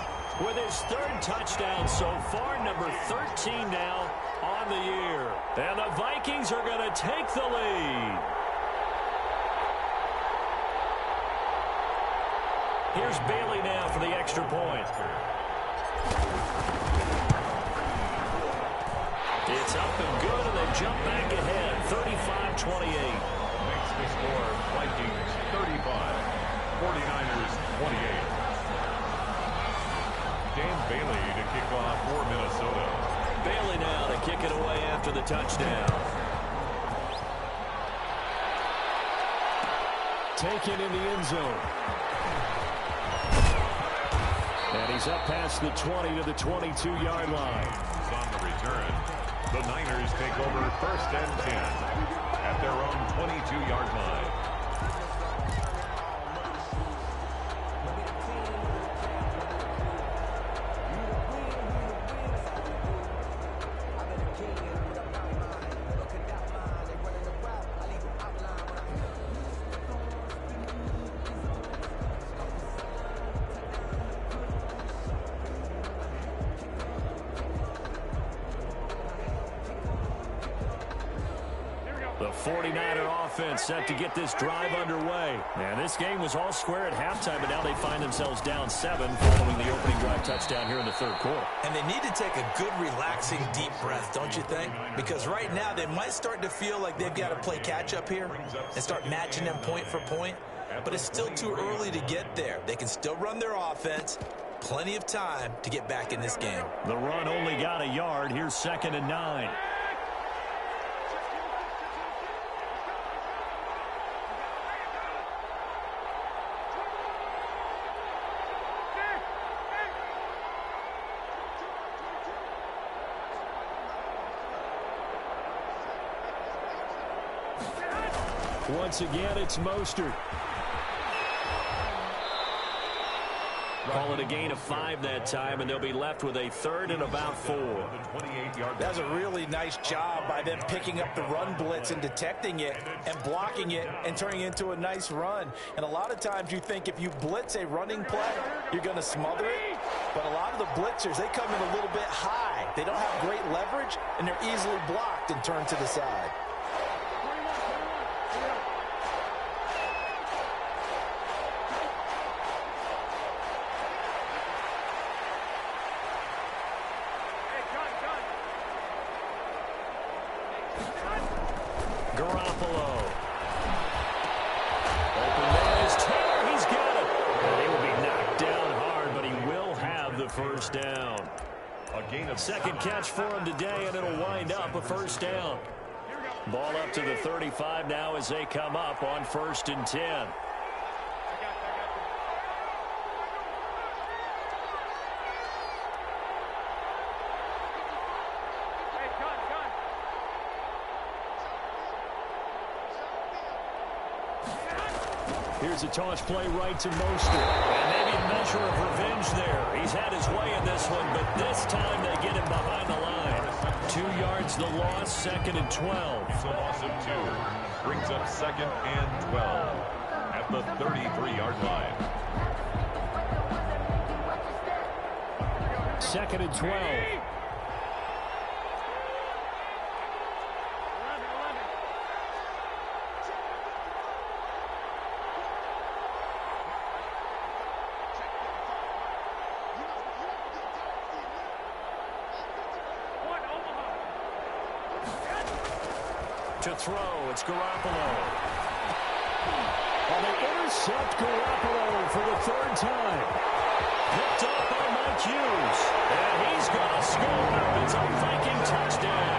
with his 3rd touchdown so far, number 13 now on the year. And the Vikings are going to take the lead. Here's Bailey now for the extra point. It's up and good, and they jump back ahead, 35-28. Makes the score Vikings 35, 49ers 28. Dan Bailey to kick off for Minnesota. Bailey now to kick it away after the touchdown. Taken in the end zone. And he's up past the 20 to the 22-yard line. On the return, the Niners take over 1st and 10 at their own 22-yard line. The 49er offense set to get this drive underway. And this game was all square at halftime, but now they find themselves down 7 following the opening drive touchdown here in the 3rd quarter. And they need to take a good, relaxing, deep breath, don't you think? Because right now they might start to feel like they've got to play catch-up here and start matching them point for point. But it's still too early to get there. They can still run their offense. Plenty of time to get back in this game. The run only got a yard. Here's 2nd and 9. Once again, it's Mostert. Call it a gain of 5 that time, and they'll be left with a 3rd and about 4. That's a really nice job by them picking up the run blitz and detecting it and blocking it and turning it into a nice run. And a lot of times you think if you blitz a running play, you're going to smother it. But a lot of the blitzers, they come in a little bit high. They don't have great leverage, and they're easily blocked and turned to the side. Garoppolo. Open man is Taylor. He's got it. And he will be knocked down hard, but he will have the 1st down. A gain of 2nd catch for him today, and it'll wind up a 1st down. Ball up to the 35 now as they come up on 1st and 10. Here's a toss play right to Mostert. And maybe a measure of revenge there. He's had his way in this one, but this time they get him behind the line. 2 yards the loss, 2nd and 12. It's a loss of 2. Brings up 2nd and 12 at the 33-yard line. 2nd and 12. To throw, it's Garoppolo. And they intercept Garoppolo for the 3rd time. Picked up by Mike Hughes. And he's going to score. It's a Viking touchdown.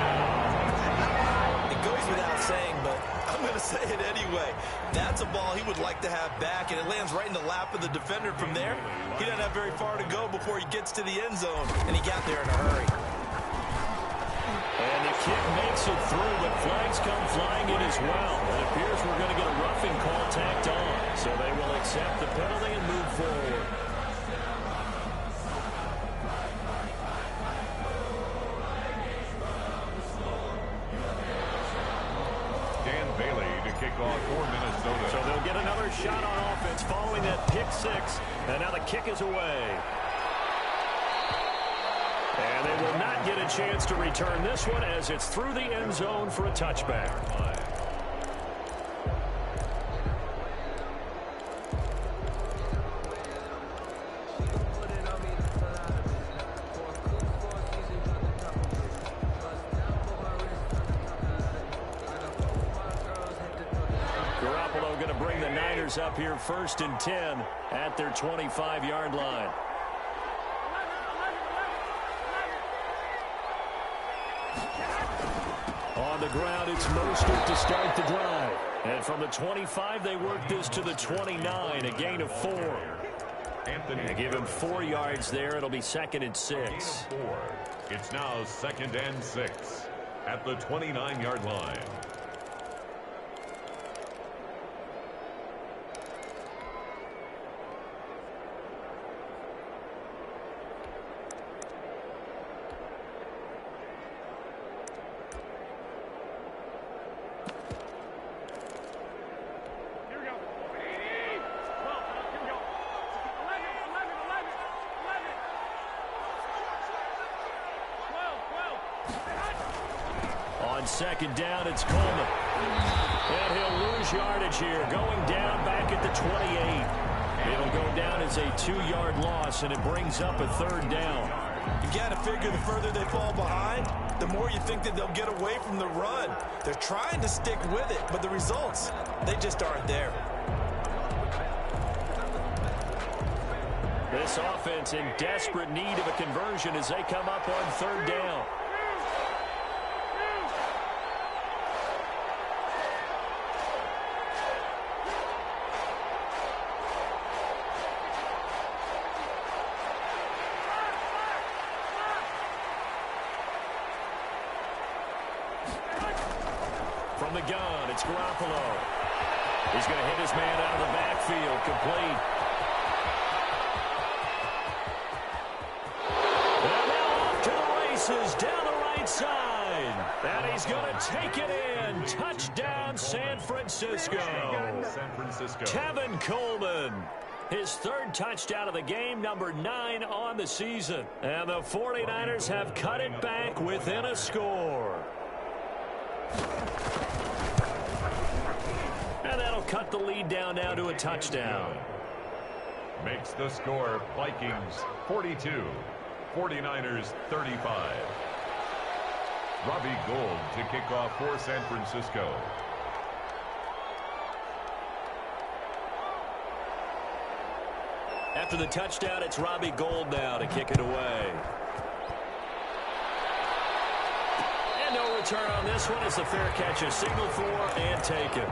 It goes without saying, but I'm going to say it anyway. That's a ball he would like to have back, and it lands right in the lap of the defender from there. He doesn't have very far to go before he gets to the end zone, and he got there in a hurry. And the kick makes it through, but flags come flying in as well. It appears we're going to get a roughing call tacked on, so they will accept the penalty and move forward. Kick off for Minnesota. So they'll get another shot on offense following that pick six. And now the kick is away. And they will not get a chance to return this one as it's through the end zone for a touchback. Up here 1st and 10 at their 25-yard line. On the ground, it's Mostert to start the drive. And from the 25, they work this to the 29, a gain of 4. They give him 4 yards there. It'll be 2nd and 6. It's now 2nd and 6 at the 29-yard line. On 2nd down, it's Coleman. And he'll lose yardage here, going down back at the 28. It'll go down as a 2-yard loss, and it brings up a 3rd down. You got to figure the further they fall behind, the more you think that they'll get away from the run. They're trying to stick with it, but the results, they just aren't there. This offense in desperate need of a conversion as they come up on 3rd down. From the gun, it's Garoppolo. He's going to hit his man out of the backfield, complete. And now off to the races, down the right side. And he's going to take it in. Touchdown, San Francisco. Tevin Coleman. His 3rd touchdown of the game, number 9 on the season. And the 49ers have cut it back within a score. And that'll cut the lead down now to a touchdown. Makes the score Vikings 42, 49ers 35. Robbie Gould to kick off for San Francisco. After the touchdown, it's Robbie Gould now to kick it away. And no return on this one as the fair catch is signaled for and taken.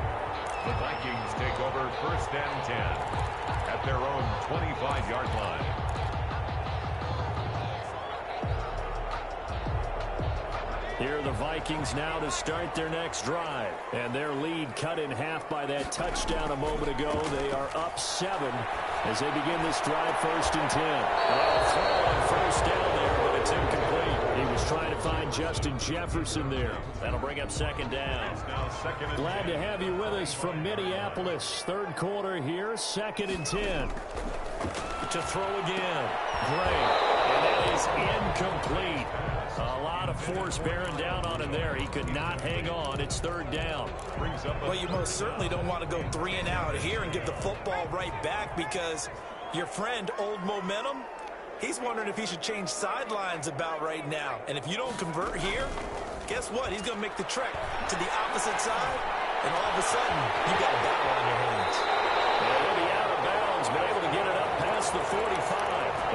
The Vikings take over 1st and 10 at their own 25-yard line. Here are the Vikings now to start their next drive. And their lead cut in half by that touchdown a moment ago. They are up 7 as they begin this drive 1st and 10. Throw on 1st down there, but it's incomplete. He was trying to find Justin Jefferson there. That'll bring up 2nd down. Glad to have you with us from Minneapolis. 3rd quarter here, 2nd and 10. To throw again. Great. And that is incomplete. A lot of force bearing down on him there. He could not hang on. It's 3rd down. Well, you most certainly don't want to go 3 and out here and give the football right back because your friend, Old Momentum, he's wondering if he should change sidelines about right now. And if you don't convert here, guess what? He's going to make the trek to the opposite side, and all of a sudden, you got a battle on your hands. And he'll be out of bounds, but able to get it up past the 45.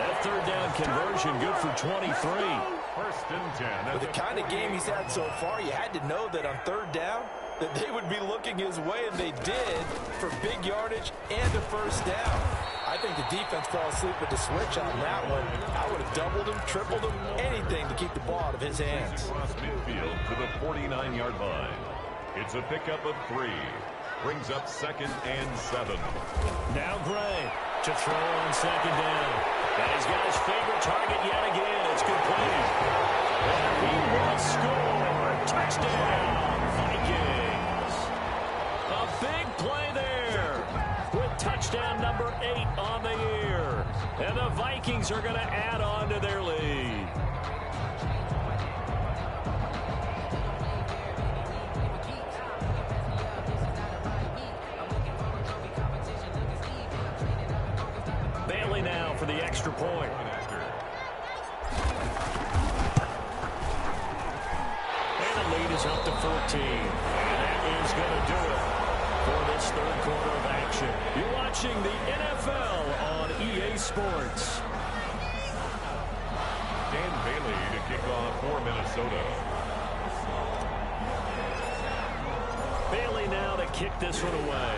That 3rd down conversion good for 23. 1st and 10. With the kind of game he's had so far, you had to know that on 3rd down, that they would be looking his way, and they did, for big yardage and a first down. I think the defense fell asleep at the switch on that one. I would have doubled him, tripled him, anything to keep the ball out of his hands. Across midfield to the 49-yard line. It's a pickup of 3. Brings up 2nd and 7. Now Gray to throw on 2nd down. And he's got his favorite target yet again. It's complete. And he will score. Touchdown, Vikings. A big play there with touchdown number 8 on the year. And the Vikings are going to add on to their lead. Bailey now for the extra point. And the lead is up to 14. And that is going to do it for this third quarter of action. You're watching the NFL on EA Sports. Dan Bailey to kick off for Minnesota. Bailey now to kick this one away.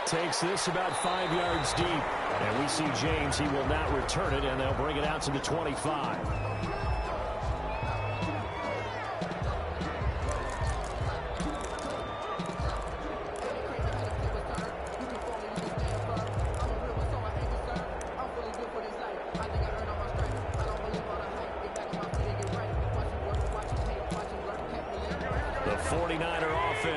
Takes this about 5 yards deep. And we see James, he will not return it, and they'll bring it out to the 25.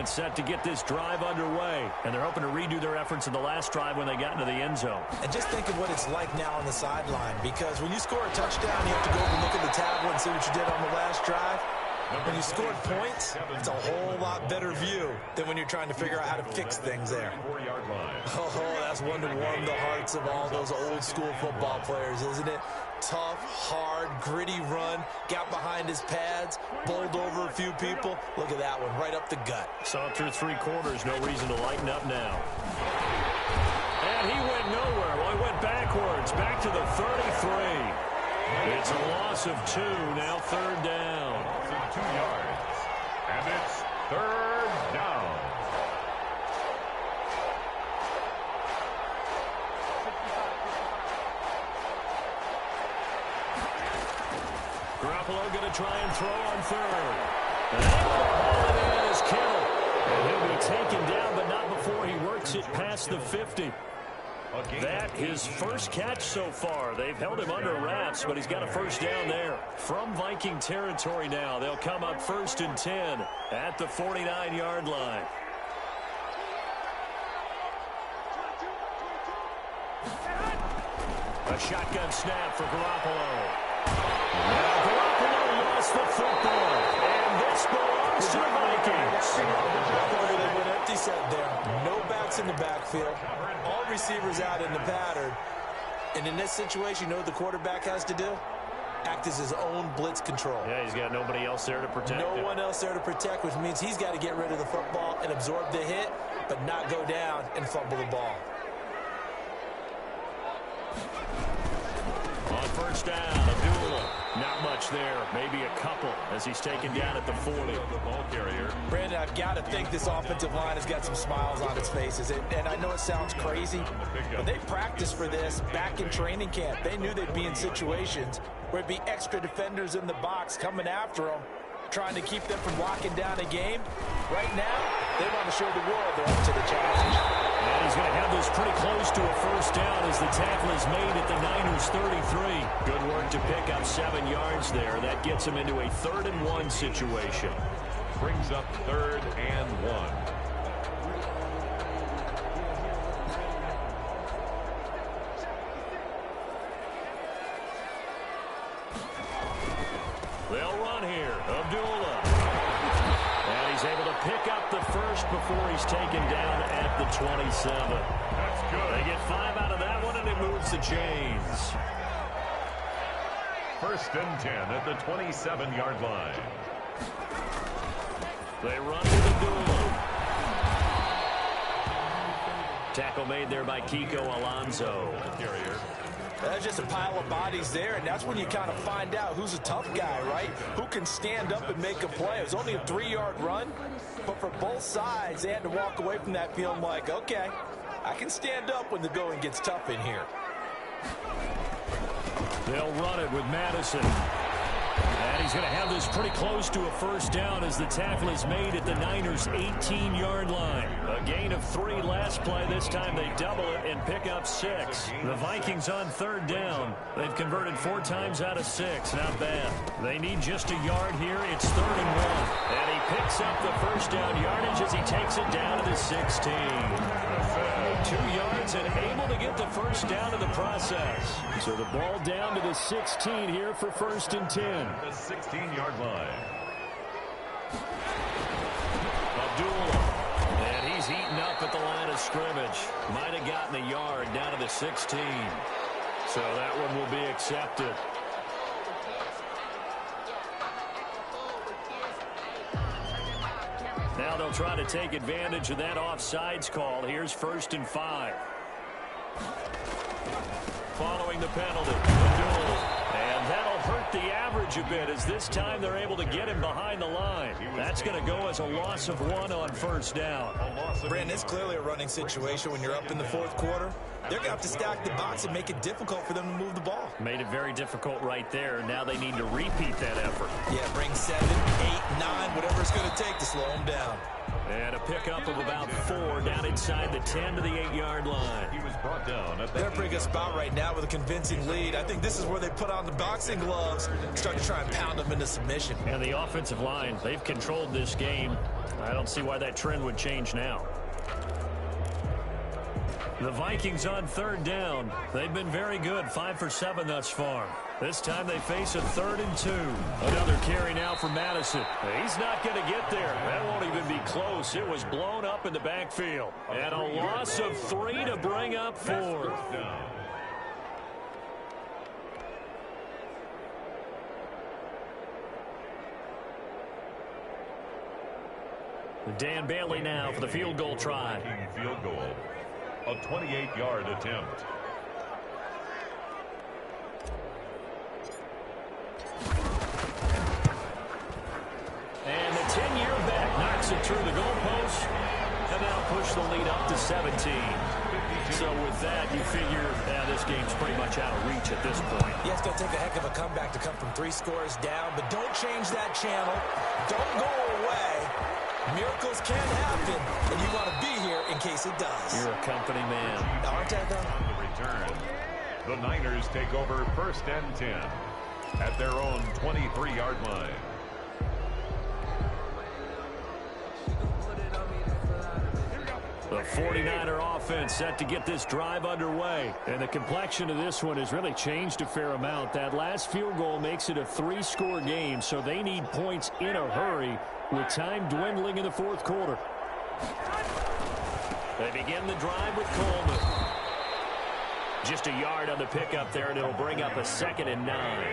Set to get this drive underway, and they're hoping to redo their efforts in the last drive when they got into the end zone. And just think of what it's like now on the sideline, because when you score a touchdown, you have to go over and look at the tablet and see what you did on the last drive. When you scored points, it's a whole lot better view than when you're trying to figure out how to fix things there. Oh, that's one to warm the hearts of all those old school football players, isn't it? Tough, hard, gritty run, got behind his pads, bowled over a few people. Look at that one, right up the gut. Saw through 3 quarters, no reason to lighten up now. And he went nowhere. Well, he went backwards, back to the 33. It's a loss of 2, now 3rd down. 2 yards, and it's 3rd down. Garoppolo going to try and throw on 3rd. And all it is Kittle. And he'll be taken down, but not before he works it past the 50. That his first catch so far. They've held him under wraps, but he's got a first down there. From Viking territory now, they'll come up 1st and 10 at the 49-yard line. A shotgun snap for Garoppolo. Now Garoppolo lost the football, and this belongs to the Vikings. They went empty set there. No backs in the backfield. All receivers out in the pattern. And in this situation, you know what the quarterback has to do? Act as his own blitz control. Yeah, he's got nobody else there to protect him. No one else there to protect, which means he's got to get rid of the football and absorb the hit, but not go down and fumble the ball. On 1st down, Abdullah. Not much there. Maybe a couple as he's taken down at the 40. The ball carrier. Brandon, I've got to think this offensive line has got some smiles on its faces. And I know it sounds crazy, but they practiced for this back in training camp. They knew they'd be in situations where it'd be extra defenders in the box coming after them, trying to keep them from locking down a game. Right now, they want to show the world they're up to the challenge. And he's going to have this pretty close to a first down as the tackle is made at the Niners' 33. Good work to pick up 7 yards there. That gets him into a 3rd and 1 situation. Brings up 3rd and 1. They'll run here. Abdullah. And he's able to pick up the first before he's taken down at the 27. That's good. They get 5 out of that one, and it moves the chains. 1st and 10 at the 27-yard line. They run with Abdullah. Tackle made there by Kiko Alonso. Carrier. There's just a pile of bodies there, and that's when you kind of find out who's a tough guy, right? Who can stand up and make a play. It was only a 3-yard run, but for both sides, they had to walk away from that feeling like, okay, I can stand up when the going gets tough in here. They'll run it with Madison. And he's going to have this pretty close to a first down as the tackle is made at the Niners' 18-yard line. A gain of 3 last play. This time they double it and pick up 6. The Vikings on third down. They've converted 4 times out of 6. Not bad. They need just a yard here. It's 3rd and 1. And he picks up the first down yardage as he takes it down to the 16. 2 yards and able to get the first down in the process. So the ball down to the 16 here for 1st and 10. The 16-yard line. Abdullah. And he's eaten up at the line of scrimmage. Might have gotten a yard down to the 16. So that one will be accepted. Now they'll try to take advantage of that offsides call. Here's 1st and 5. Following the penalty, Abdullah. And that'll hurt the average a bit as this time they're able to get him behind the line. That's going to go as a loss of 1 on first down. Brandon, it's clearly a running situation when you're up in the 4th quarter. They're going to have to stack the box and make it difficult for them to move the ball. Made it very difficult right there. Now they need to repeat that effort. Yeah, bring 7, 8, 9, whatever it's going to take to slow them down. And a pickup of about 4 down inside the 10 to the 8-yard line. He was brought down at the They're in a pretty good spot right now with a convincing lead. I think this is where they put on the boxing gloves and start to try and pound them into submission. And the offensive line, they've controlled this game. I don't see why that trend would change now. The Vikings on third down. They've been very good, 5 for 7 thus far. This time they face a 3rd and 2. Another carry now for Madison. He's not going to get there. That won't even be close. It was blown up in the backfield. And a loss of 3 to bring up 4. Dan Bailey now for the field goal try. Field goal. A 28-yard attempt. And the 10-year back knocks it through the goalpost. And now push the lead up to 17. So with that, you figure this game's pretty much out of reach at this point. Yeah, it's going to take a heck of a comeback to come from 3 scores down, but don't change that channel. Don't go away. Miracles can happen, and you want to be here in case it does. You're a company man. Aren't I, though? On the return, the Niners take over 1st and 10 at their own 23-yard line. The 49er offense set to get this drive underway. And the complexion of this one has really changed a fair amount. That last field goal makes it a 3-score game, so they need points in a hurry with time dwindling in the 4th quarter. They begin the drive with Coleman. Just a yard on the pickup there, and it'll bring up a 2nd and 9.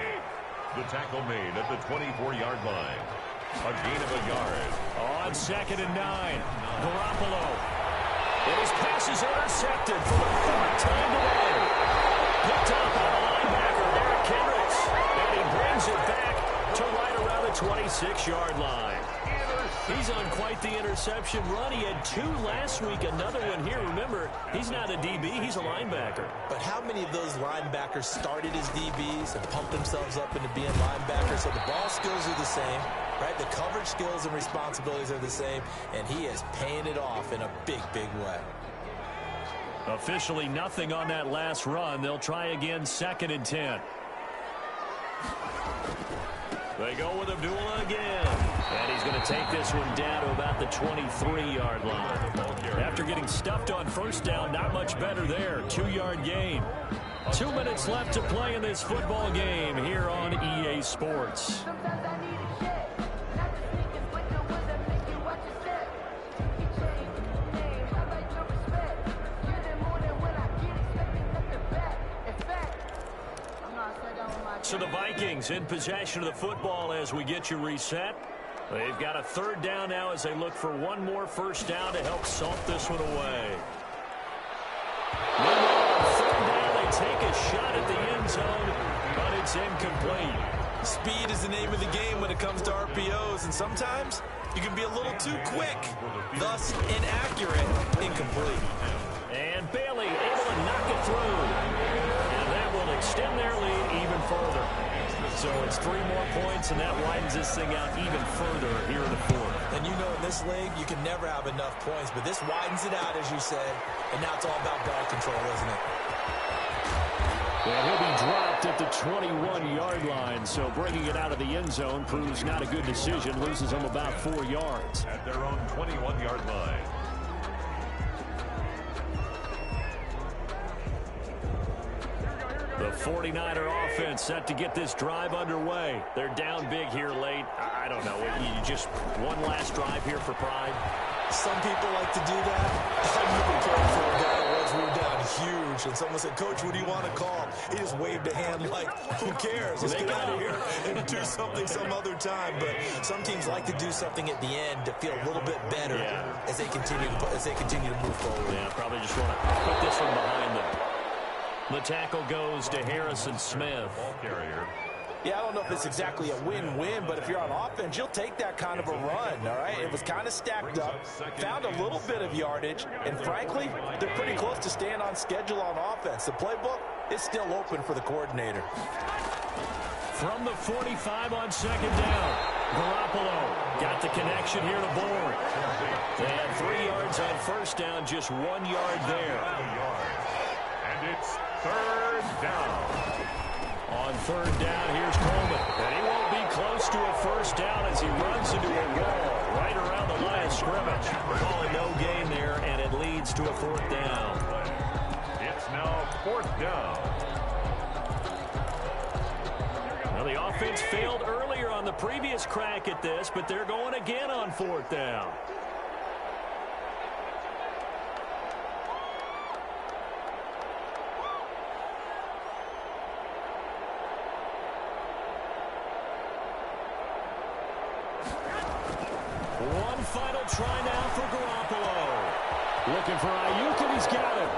The tackle made at the 24-yard line. A gain of a yard. On 2nd and 9, Garoppolo. And his pass is intercepted for the 4th time today. Picked up by the linebacker, Eric Kendricks. And he brings it back to right around the 26-yard line. He's on quite the interception run. He had 2 last week, another one here. Remember, he's not a DB, he's a linebacker. But how many of those linebackers started as DBs and pumped themselves up into being linebackers? So the ball skills are the same, right? The coverage skills and responsibilities are the same, and he is paying it off in a big, big way. Officially nothing on that last run. They'll try again, 2nd and 10. They go with Abdullah again. And he's going to take this one down to about the 23-yard line. After getting stuffed on first down, not much better there. 2-yard gain. 2 minutes left to play in this football game here on EA Sports. So the Vikings in possession of the football as we get you reset. They've got a 3rd down now as they look for one more first down to help salt this one away. On 3rd down, they take a shot at the zone, but it's incomplete. Speed is the name of the game when it comes to RPOs, and sometimes you can be a little too quick, thus inaccurate, incomplete. And Bailey able to knock it through. And that will extend their lead even further. So it's 3 more points, and that widens this thing out even further here in the fourth. And you know in this league, you can never have enough points, but this widens it out, as you said, and now it's all about ball control, isn't it? And he'll be dropped at the 21-yard line, so bringing it out of the end zone proves not a good decision, loses them about 4 yards. At their own 21-yard line. The 49er offense set to get this drive underway. They're down big here late. I don't know. You just one last drive here for pride? Some people like to do that. I remember playing for a guy once we were down huge, and someone said, "Coach, what do you want to call?" He just waved a hand like, who cares? Let's get out of here and do something some other time. But some teams like to do something at the end to feel a little bit better as they continue to move forward. Yeah, probably just want to put this one behind them. The tackle goes to Harrison Smith. Ball carrier. Yeah, I don't know if it's exactly a win-win, but if you're on offense, you'll take that kind of a run, all right? It was kind of stacked up, found a little bit of yardage, and frankly, they're pretty close to staying on schedule on offense. The playbook is still open for the coordinator. From the 45 on second down, Garoppolo got the connection here to Bourne. They had 3 yards on first down, just 1 yard there. And it's third down. On third down, here's Coleman. And he won't be close to a first down as he runs into a wall right around the line of scrimmage. Calling no gain there, and it leads to a 4th down. It's now 4th down. Well, the offense failed earlier on the previous crack at this, but they're going again on 4th down. One final try now for Garoppolo. Looking for Ayuk, and he's got him.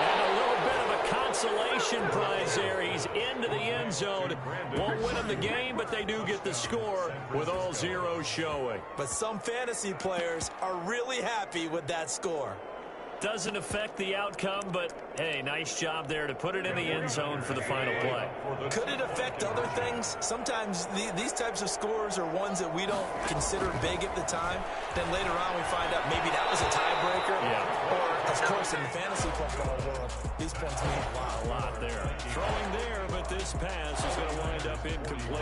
And a little bit of a consolation prize there. He's into the end zone. Won't win him the game, but they do get the score with all zeros showing. But some fantasy players are really happy with that score. Doesn't affect the outcome, but, hey, nice job there to put it in the end zone for the final play. Could it affect other things? Sometimes these types of scores are ones that we don't consider big at the time. Then later on we find out maybe that was a tiebreaker. Yeah. Or, of course, in the fantasy football world, these points mean A lot there. Throwing there, but this pass is going to wind up incomplete.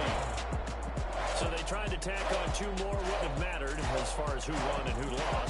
So they tried to tack on 2 more, wouldn't have mattered as far as who won and who lost.